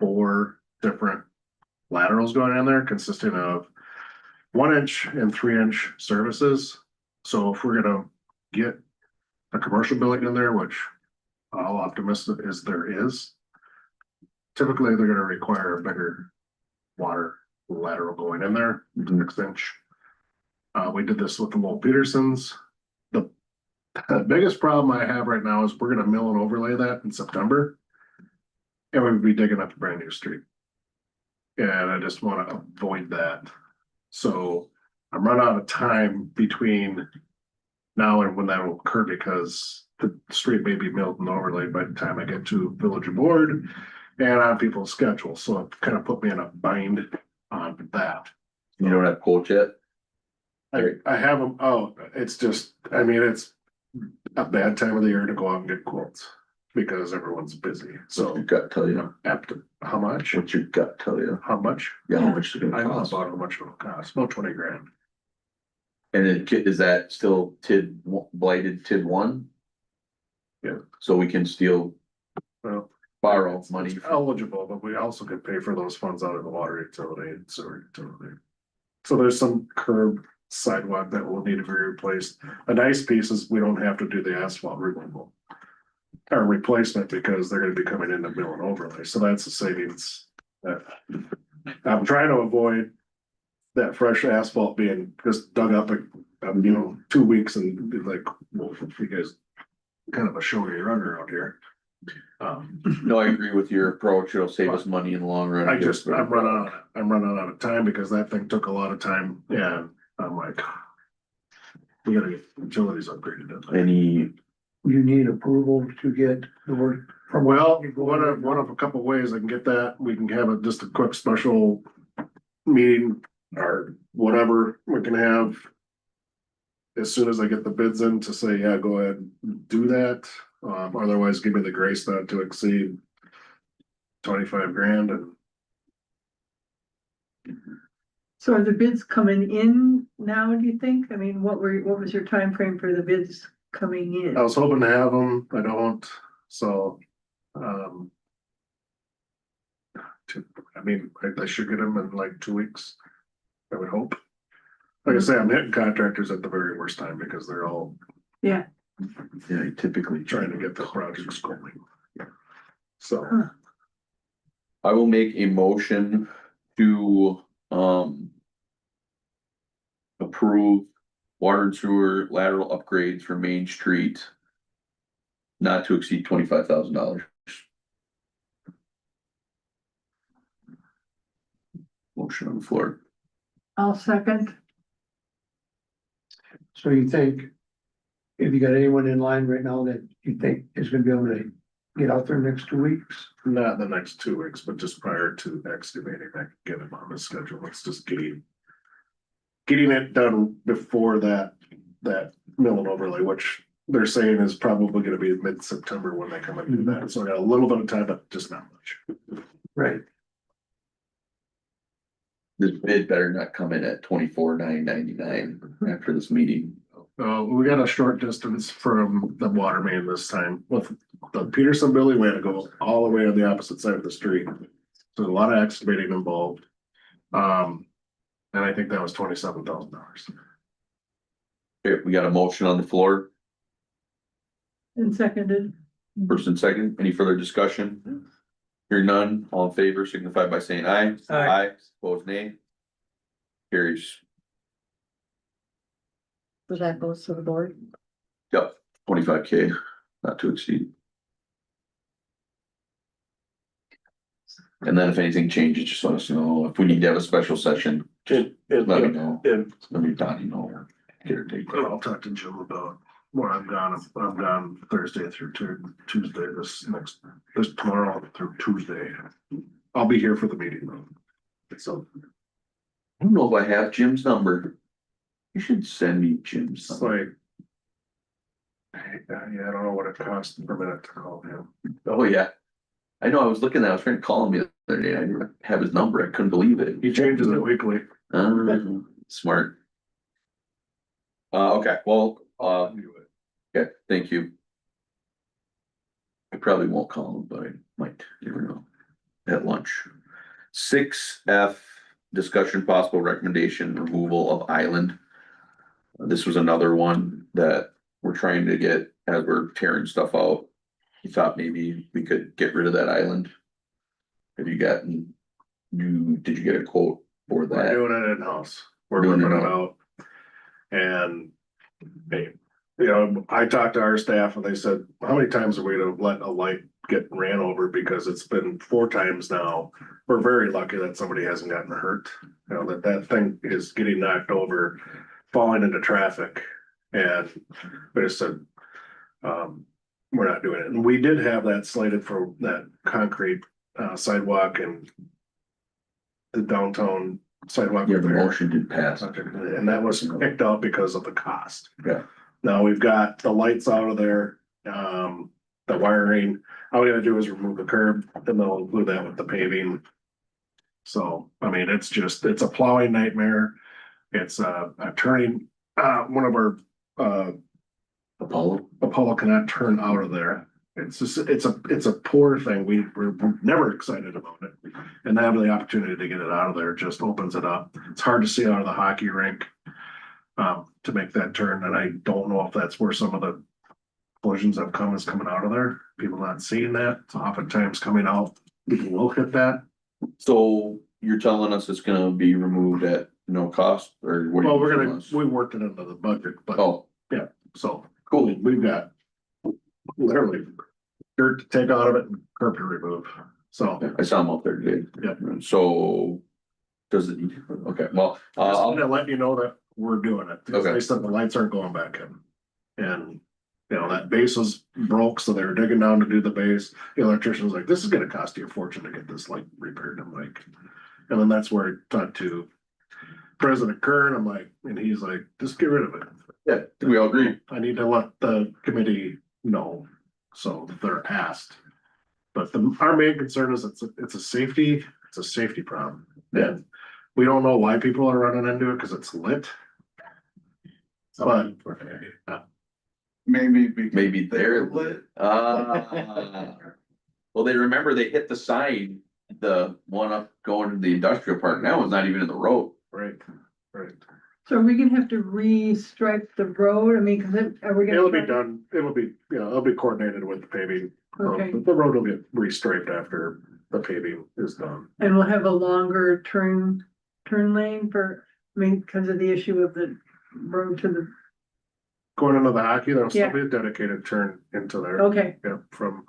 4 different laterals going in there consisting of 1-inch and 3-inch services. So if we're gonna get a commercial building in there, which all optimistic is there is, typically they're gonna require a bigger water lateral going in there, 6-inch. We did this with the Lowell Petersons. The biggest problem I have right now is we're gonna mill and overlay that in September. And we'd be digging up a brand new street. And I just wanna avoid that. So I'm running out of time between now and when that will occur because the street may be milled and overlaid by the time I get to village board and on people's schedule. So it kind of put me in a bind on that. You don't have quotes yet? I have them, oh, it's just, I mean, it's a bad time of the year to go out and get quotes because everyone's busy. So your So gut tell you, how much? what's your gut tell you? How much? Yeah, how much is it I gonna don't know cost? about how much it'll cost, about 20 grand. And then is that still TID, blighted TID 1? Yeah. So we can still Well, borrow money. It's eligible, but we also could pay for those funds out of the water utility and sewer utility. So there's some curb sidewalk that will need to be replaced. A nice piece is we don't have to do the asphalt removal. Or replacement because they're gonna be coming in to mill and overlay, so that's a savings. I'm trying to avoid that fresh asphalt being just dug up, 2 weeks and be like, well, you guys kind of a showy runner out here. No, I agree with your approach. It'll save us money in the long run. I'm running out of time because that thing took a lot of time and I'm like. We gotta get utilities upgraded. Any, You need approval to get the work from. Well, one of a couple ways I can get that, we can have just a quick special meeting or whatever we can have. As soon as I get the bids in to say, yeah, go ahead, and do that, Otherwise give me the grace not to exceed 25 grand and So are the bids coming in now, do you think? I mean, what was your time frame for the bids coming in? I was hoping to have them, I don't, so, um. I should get them in like 2 weeks. I would hope. Like I say, I'm hitting contractors at the very worst time because they're all Yeah, Yeah, you typically trying to get the projects going. So, I will make a motion to, approve water and sewer lateral upgrades for Main Street. Not to exceed $25,000. Motion on the floor. I'll second. So you think, if you got anyone in line right now that you think is gonna be able to get out there next 2 weeks? not the next 2 weeks, but just prior to excavating, I can get them on the schedule. It's just getting it done before that mill and overlay, which they're saying is probably gonna be mid-September when they come and do that. So I got a little bit of time, but just not much. Right. This bid better not come in at $24,999 after this meeting. We got a short distance from the water main this time with the Peterson building. We had to go all the way on the opposite side of the street. So a lot of excavating involved. And I think that was $27,000. Okay, we got a motion on the floor. And seconded. First and second, any further discussion? Hearing none, all in favor signify by saying aye. Aye. Opposed, nay. Carries. So that goes to the board. Yep, 25K, not to exceed. And then if anything changes, just let us know. If we need to have a special session, just let me know. Let me, Donnie know. Get her take. I'll talk to Jim about where I'm gone. I'm gone Thursday through Tuesday, this tomorrow through Tuesday. I'll be here for the meeting though. So I don't know if I have Jim's number. You should send me Jim's it's number. like. Yeah, I don't know what it costs per minute to call him. Oh, yeah. I know, I was looking at, I was trying to call him the other day. I didn't have his number. I couldn't believe it. He changes it weekly. Smart. Okay, well, okay, thank you. I probably won't call him, but I might, you never know. At lunch. 6F, discussion possible recommendation removal of island. This was another one that we're trying to get as we're tearing stuff out. He thought maybe we could get rid of that island. Have you gotten, did you get a quote for We're that? doing it in-house. We're Doing it ripping it out. And, hey, you know, I talked to our staff and they said, how many times are we gonna let a light get ran over? Because it's been 4 times now. We're very lucky that somebody hasn't gotten hurt. You know, that thing is getting knocked over, falling into traffic. And they just said, we're not doing it. And we did have that slated for that concrete sidewalk and the downtown sidewalk. Yeah, the repair. motion did pass. And that was picked out because of the cost. Yeah. Now we've got the lights out of there, the wiring. All we gotta do is remove the curb and they'll include that with the paving. So, I mean, it's a plowing nightmare. It's a turning, one of our, Apollo cannot turn out of there. It's just, it's a poor thing. We're never excited about it. And having the opportunity to get it out of there just opens it up. It's hard to see out of the hockey rink. To make that turn, and I don't know if that's where some of the collisions have come is coming out of there. People not seeing that. So oftentimes coming out, people will hit that. So you're telling us it's gonna be removed at no cost or what? Well, we worked it into the budget, but Oh, so cool. we've got literally dirt to take out of it and curb to remove. So I saw him up there today. Yeah. So does it, okay, well, I'm gonna let you know that we're doing it. Okay. They said the lights aren't going back in. And, you know, that base was broke, so they were digging down to do the base. The electrician was like, this is gonna cost you a fortune to get this light repaired. I'm like, and then that's where I talked to President Kern. I'm like, and he's like, just get rid of it. yeah, we all agree. I need to let the committee know. so they're asked. But our main concern is it's a safety problem. Yeah. We don't know why people are running into it, because it's lit. But Maybe. because Maybe they're lit. Well, they remember they hit the sign, the one up going to the industrial park. That one's not even in the road. right, right. So are we gonna have to re-stripe the road? I mean, cause are we gonna? It'll be done, it'll be coordinated with the paving. Okay. The road will get restriped after the paving is done. And we'll have a longer turn lane for, I mean, because of the issue of the road to the, Going into the hockey, there'll still Yeah. be a dedicated turn into there, okay, yeah, from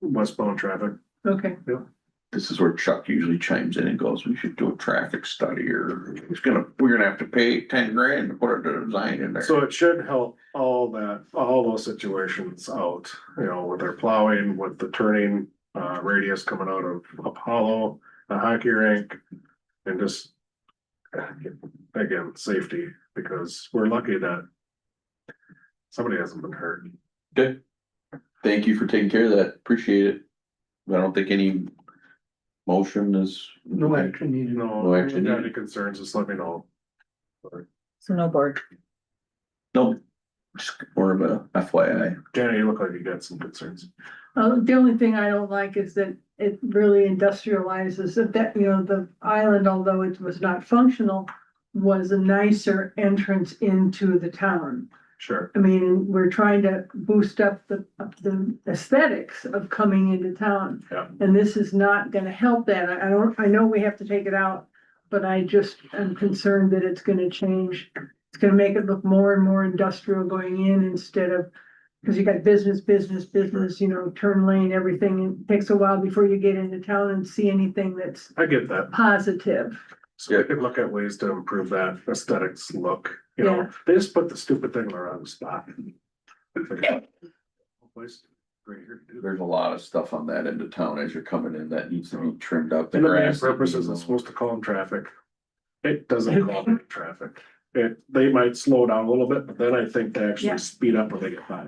westbound traffic. okay. This is where Chuck usually chimes in and goes, we should do a traffic study, or we're gonna have to pay 10 grand to put a design in there. So it should help all those situations out, with their plowing, with the turning, radius coming out of Apollo, the hockey rink. And just, again, safety, because we're lucky that somebody hasn't been hurt. Good. Thank you for taking care of that. Appreciate it. I don't think any motion is. No action needed. No If action you got any needed. concerns, just let me know. So no board. No, just more of a FYI. Jenny, you look like you got some concerns. The only thing I don't like is that it really industrializes that, the island, although it was not functional, was a nicer entrance into the town. Sure. I mean, we're trying to boost up the aesthetics of coming into town. Yeah. And this is not gonna help that. I know we have to take it out, but I just am concerned that it's gonna change. It's gonna make it look more and more industrial going in instead of, because you got business, turn lane, everything. It takes a while before you get into town and see anything that's I get that. positive. So we could look at ways to improve that aesthetics look, Yeah. they just put the stupid thing around the spot. Place right here to do that. There's a lot of stuff on that end of town as you're coming in that needs to be trimmed up. And the main grass purpose needs to isn't be supposed to calm traffic. It doesn't calm traffic. They might slow down a little bit, but then I think they Yeah. actually speed up when they get by.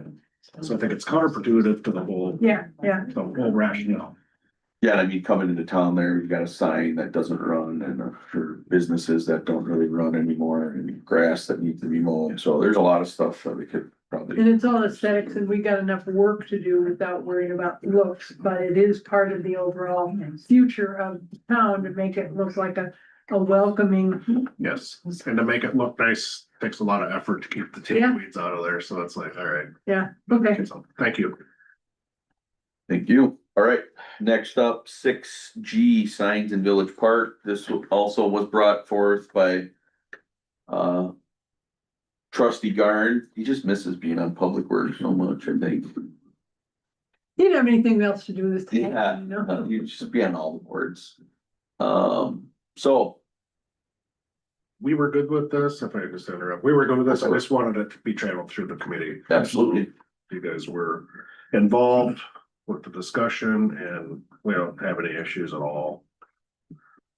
So I think it's counterproductive to the whole rationale. Yeah, and I mean, coming into town there, you got a sign that doesn't run, and for businesses that don't really run anymore, and grass that needs to be mowed, so there's a lot of stuff that we could probably. And it's all aesthetics and we got enough work to do without worrying about looks, but it is part of the overall future of town to make it look like a welcoming. Yes, and to make it look nice, takes a lot of effort to keep the Yeah. weeds out of there, so it's like, all right. Yeah, okay. So, thank you. Thank you. All right, next up, 6G signs in Village Park. This also was brought forth by Trustee Garn. He just misses being on Public Works so much, I think. He didn't have anything else to do this day, Yeah, you know? you should be on all the boards. So, We were good with this, if I just interrupt, we were good with this, I just wanted it to be channeled through the committee. absolutely. You guys were involved with the discussion and we don't have any issues at all.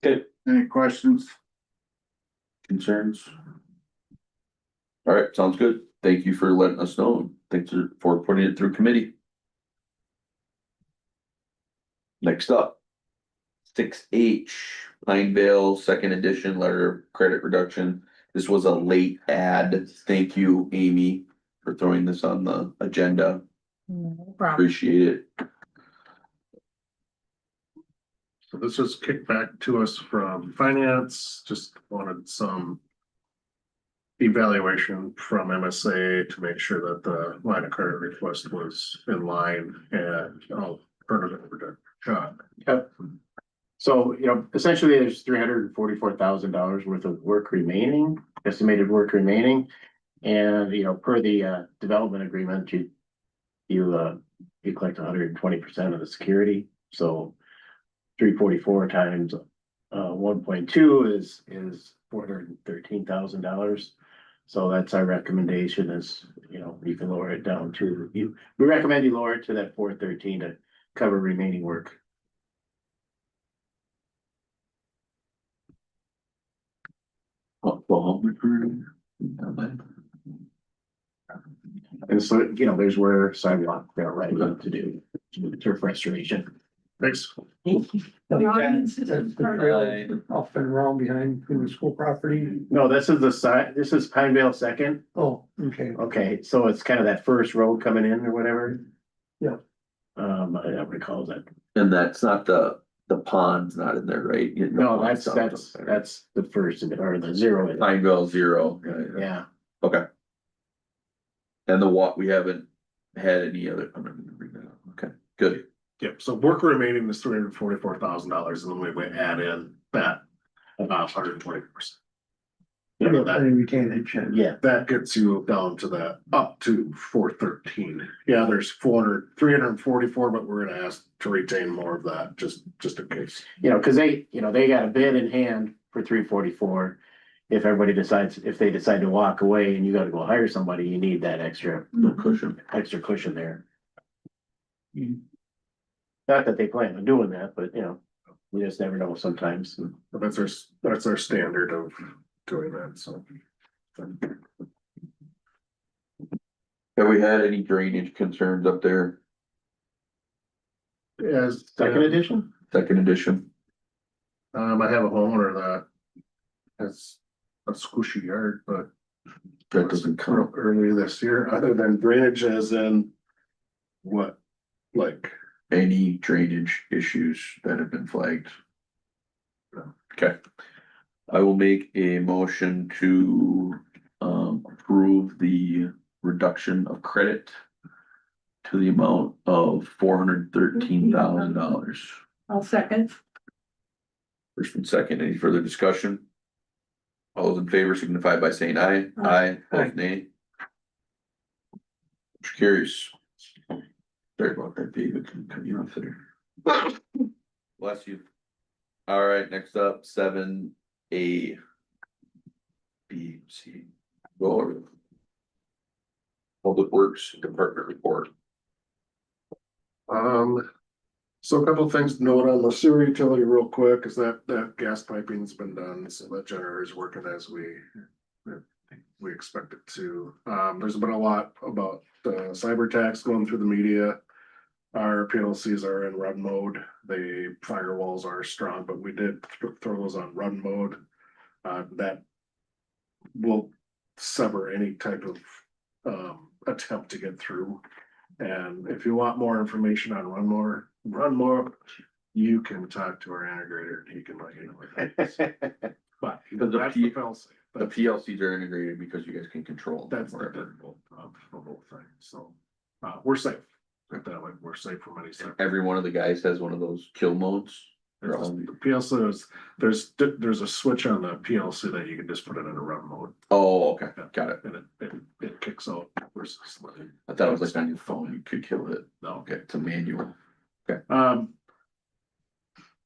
Any questions? Concerns? All right, sounds good. Thank you for letting us know. Thanks for putting it through committee. Next up. 6H, Pine Vale, second edition letter of credit reduction. This was a late ad. Thank you, Amy, for throwing this on the agenda. No problem. Appreciate it. So this was kicked back to us from finance, just wanted some evaluation from MSA to make sure that the line of credit request was in line, and I'll turn it over to John. Yep. So, essentially there's $344,000 worth of work remaining, estimated work remaining. And, per the development agreement, you collect 120% of the security. So 344 times 1.2 is $413,000. So that's our recommendation is, you can lower it down to, we recommend you lower it to that 413 to cover remaining work. And so, you know, there's where sidewalk, they're right to do turf restoration. Thanks. The audience is That's the part of- trail off and around behind the school property. No, this is the side, this is Pinevale Second. Oh, okay. Okay, so it's kind of that first road coming in or whatever. Yeah. I don't recall that. And that's not the pond's not in there, right? No, that's the first, or the zero. Pineville 0, Yeah, okay. And we haven't had any other, I'm not gonna bring that up, okay, good. Yep, so work remaining is $344,000, and then we would add in that about 120%. You know, that, Any retainage. yeah, that gets you down to that, up to 413. Yeah, there's 344, but we're gonna ask to retain more of that, just in case. you know, cause they got a bid in hand for 344. If everybody decides, if they decide to walk away and you gotta go hire somebody, you need that extra Cushion. cushion there. Not that they plan on doing that, but you know, you just never know sometimes. But that's our standard of doing that, so. Have we had any drainage concerns up there, As Second edition? second edition? I have a homeowner that has a squishy yard, but That doesn't count. early this year, other than drainage as in what, like, Any drainage issues that have been flagged? Okay. I will make a motion to approve the reduction of credit to the amount of $413,000. I'll second. First and second, any further discussion? All those in favor signify by saying aye. Aye. Aye, opposed nay. Motion carries. Sorry about that, David, couldn't cut you off there. Bless you. All right, next up, 7A. B, C, go over. Public Works Department report. So a couple of things to note on the sewer utility real quick, is that gas piping's been done, so that generator is working as we expect it to. There's been a lot about cyber attacks going through the media. Our PLCs are in run mode. The firewalls are strong, but we did throw those on run mode. That will sever any type of attempt to get through. And if you want more information on run more, you can talk to our integrator and he can let you know what that is. But Because the that's P- the fail-safe. The PLCs are integrated because you guys can control. them That's the wherever. difficult of the whole thing, so, we're safe. Put it that way, we're safe from any. Every one of the guys has one of those kill modes. The PLC is, there's a switch on the PLC that you can just put it in a run mode, Oh, okay, got it. and it kicks out versus letting. I thought it was like on your phone, you could kill it. No, Okay, it's a manual.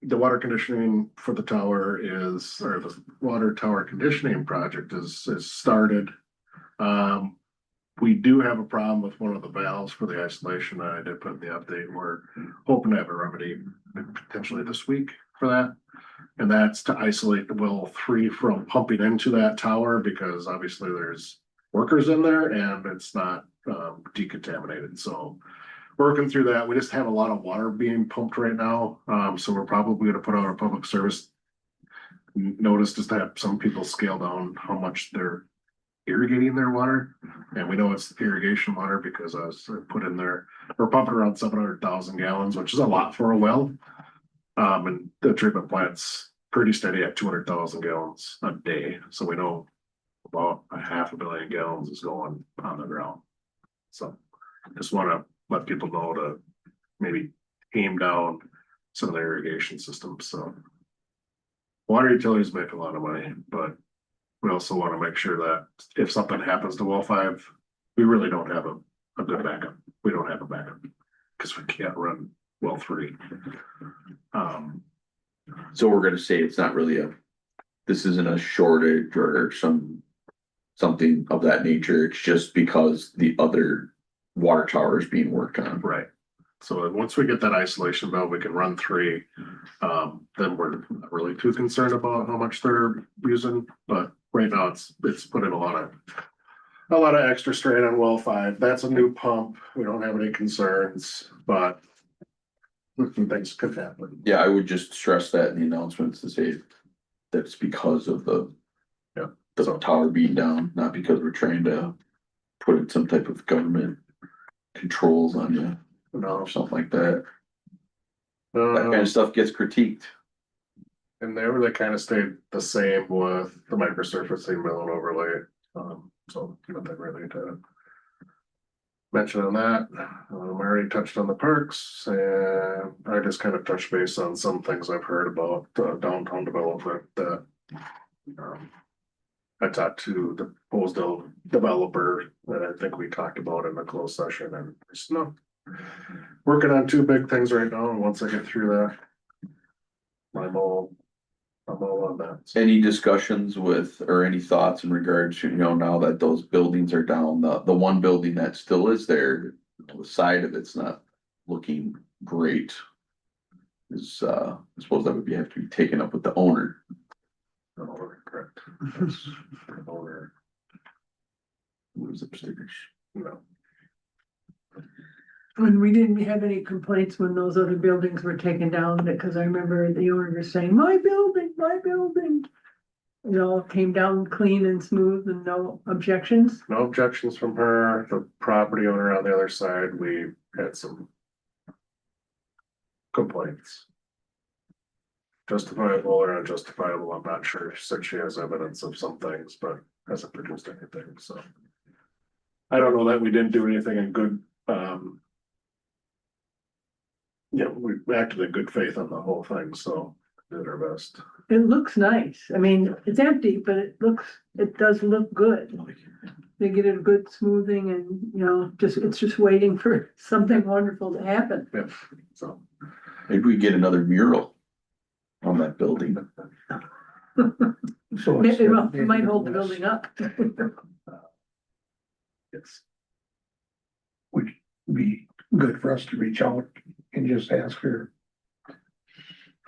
the water conditioning for the tower is, or the water tower conditioning project is started. We do have a problem with one of the valves for the isolation. I did put in the update. We're hoping to have a remedy potentially this week for that. And that's to isolate the well 3 from pumping into that tower, because obviously there's workers in there and it's not decontaminated. So working through that, we just have a lot of water being pumped right now. So we're probably gonna put out a public service notice, just to have some people scale down how much they're irrigating their water. And we know it's irrigation water because I was put in there, we're pumping around 700,000 gallons, which is a lot for a well. And the treatment plant's pretty steady at 200,000 gallons a day. So we know about 500 million gallons is going on the ground. So just wanna let people know to maybe tame down some of their irrigation systems, so. Water utilities make a lot of money, but we also wanna make sure that if something happens to well 5, we really don't have a good backup. We don't have a backup, cause we can't run well 3. So we're gonna say it's not really this isn't a shortage or something of that nature. It's just because the other water tower is being worked on. Right. So once we get that isolation valve, we can run 3. Then we're not really too concerned about how much they're using, but right now it's put in a lot a lot of extra strain on well 5. That's a new pump. We don't have any concerns, but things could happen. Yeah, I would just stress that in the announcements to say that it's because of the tower being down, not because we're trying to put in some type of government controls on you No, or something like that. That kind of stuff gets critiqued. and they kind of stayed the same with the microsurfacing mill and overlay. So nothing really to mention on that. I already touched on the parks, and I just kind of touched base on some things I've heard about downtown development that I talked to the proposed developer that I think we talked about in the closed session, and it's not working on 2 big things right now, and once I get through that, I'm all on that. Any discussions with, or any thoughts in regards to, now that those buildings are down, the one building that still is there, the side of it's not looking great. Is, I suppose that would have to be taken up with the owner. Correct. That's the owner. Who's upstairs. No. When we didn't have any complaints when those other buildings were taken down, because I remember the owner was saying, my building, my building. It all came down clean and smooth and no objections. No objections from her, the property owner on the other side, we had some complaints. Justifiable or unjustifiable, I'm not sure. She said she has evidence of some things, but hasn't produced anything, so. I don't know that we didn't do anything in good, we acted in good faith on the whole thing, so did our best. It looks nice. I mean, it's empty, but it does look good. They get a good smoothing and, it's just waiting for something wonderful to happen. Yeah, so. Maybe we get another mural on that building. So It might hold the building up. Yes. Would be good for us to reach out and just ask her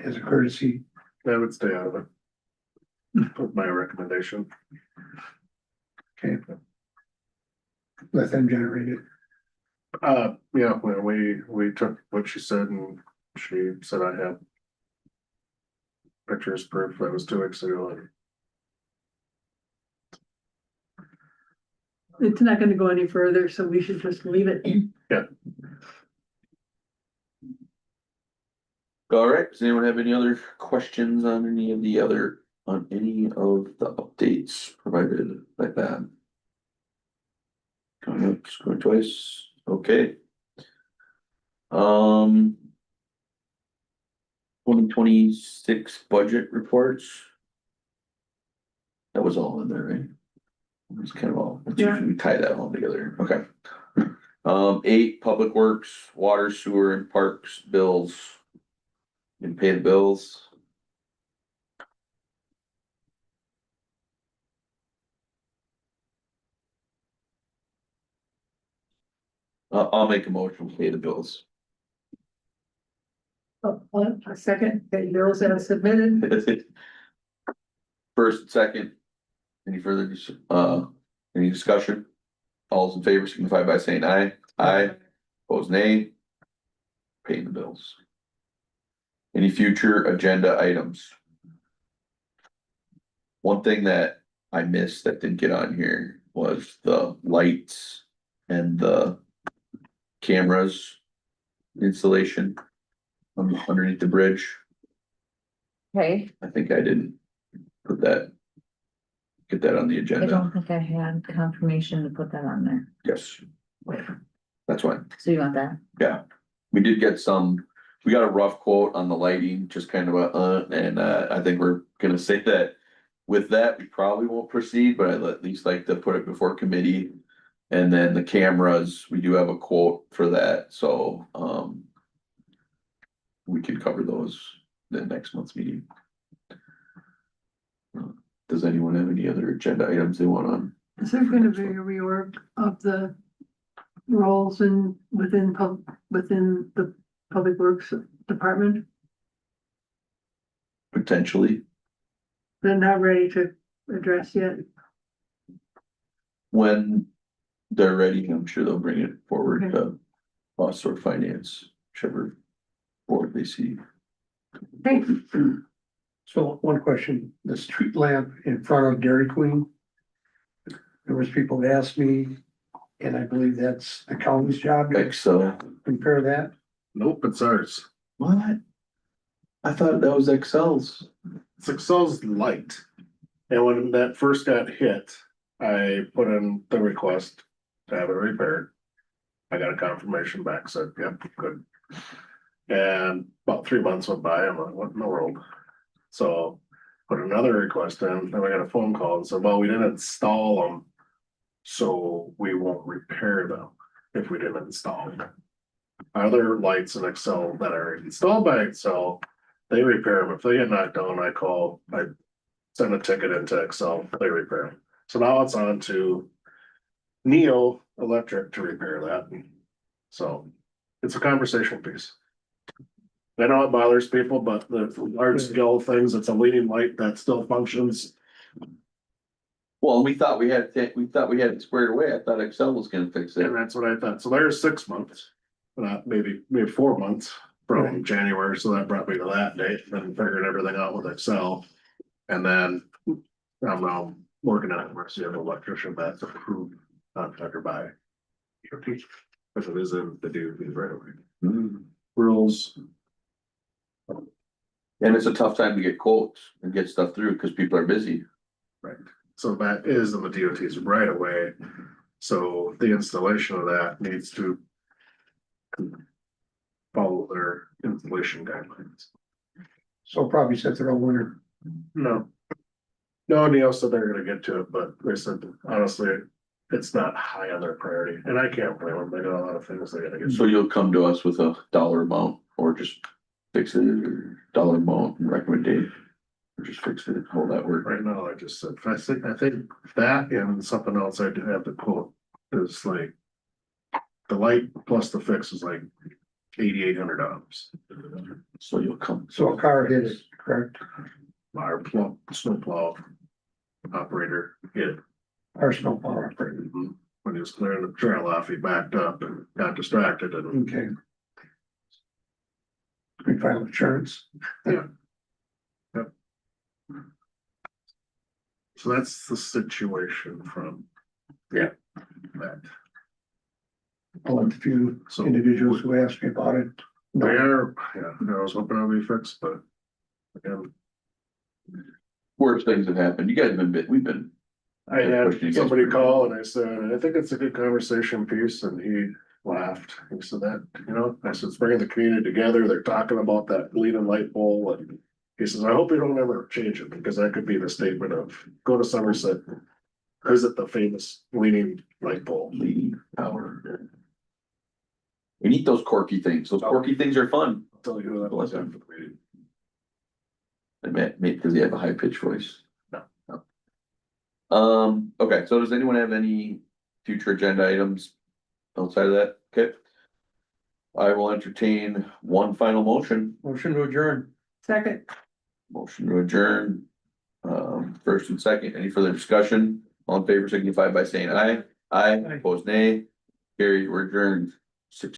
as a courtesy. I would stay out of it. Put my recommendation. Okay. Let them generate it. Yeah, well, we took what she said and she said I had pictures proof that was 2 weeks ago. And It's not gonna go any further, so we should just leave it. yeah, All right, does anyone have any other questions on any of the updates provided by that? Going once, going twice, okay. 2026 budget reports. That was all in there, right? It was kind of all, Yeah. we tie that all together, okay. 8, public works, water, sewer and parks bills. And pay the bills. I'll make a motion to pay the bills. A second, pay bills as submitted. First, second, any further, any discussion? All those in favor signify by saying aye. Aye, opposed nay. Paying the bills. Any future agenda items? One thing that I missed that didn't get on here was the lights and the cameras installation underneath the bridge. Okay, I think I didn't put that, get that on the I agenda. don't think I had confirmation to put that on there. Yes. That's why, So you want that? yeah, we did get some, we got a rough quote on the lighting, just kind of and I think we're gonna say that. With that, we probably won't proceed, but I'd at least like to put it before committee. And then the cameras, we do have a quote for that, so, we can cover those the next month's meeting. Does anyone have any other agenda items they want on? Is there gonna be a reorg of the roles within the Public Works Department? Potentially, They're not ready to address yet. when they're ready, I'm sure they'll bring it forward to us or finance, whichever board they see. Okay. So one question, the street lamp in front of Dairy Queen. There was people that asked me, and I believe that's the county's job to Excel. repair that. Nope, it's ours. What? I thought that was Excel's. It's Excel's light. And when that first got hit, I put in the request to have it repaired. I got a confirmation back, said, yep, good. And about 3 months went by, I'm like, what in the world? So put another request in, then I got a phone call and said, well, we didn't install them. So we won't repair them if we didn't install them. Other lights in Excel that are installed by Excel, they repair them. If they get knocked down, I send a ticket into Excel, they repair them. So now it's on to Neo Electric to repair that. So it's a conversation piece. I know it bothers people, but the large scale things, it's a leading light that still functions. Well, we thought we had it squared away. I thought Excel was gonna fix it. And that's what I thought. So there's 6 months, maybe 4 months from January. So that brought me to that date, then figured everything out with Excel. And then I'm now working on it, mercy of electrician that's approved contractor by EOT. Because it is in the DOT right away. Rules. And it's a tough time to get quotes and get stuff through because people are busy. Right, so that is in the DOT's right away. So the installation of that needs to follow their installation guidelines. So probably set their own winter. No. No, Neil said they're gonna get to it, but they said honestly, it's not high on their priority, and I can't blame them, they got a lot of things they gotta get. So you'll come to us with a dollar amount or just fix it or dollar amount and recommendation. Or just fix it, how will that work? Right now, I just said, I think that and something else I do have to quote is like. The light plus the fix is like $8,800. So you'll come. So a car hit it, correct? Our snowplow operator hit it. Our snowplow operator. When he was clearing the trail off, he backed up and got distracted and Okay. We file insurance. so that's the situation from. Yeah. That. I'll let the few So individuals who asked me about it. they know. are, I was hoping it'll be fixed, but. Again, Worst things have happened. You guys have been, we've been. I had somebody call and I said, I think it's a good conversation piece, and he laughed. He said that, I said, it's bringing the community together. They're talking about that leading light pole, and he says, I hope you don't ever change it, because that could be the statement of go to Somerset. Visit the famous leaning light pole. Leading power. We need those quirky things. Those quirky things are fun. I'll tell you who that was after the meeting. I meant, because they have a high pitched voice. No. Okay, so does anyone have any future agenda items outside of that? Okay. I will entertain one final motion. Motion to adjourn. Second. Motion to adjourn. First and second, any further discussion? All in favor signify by saying aye. Aye, opposed nay. Carried, we're adjourned.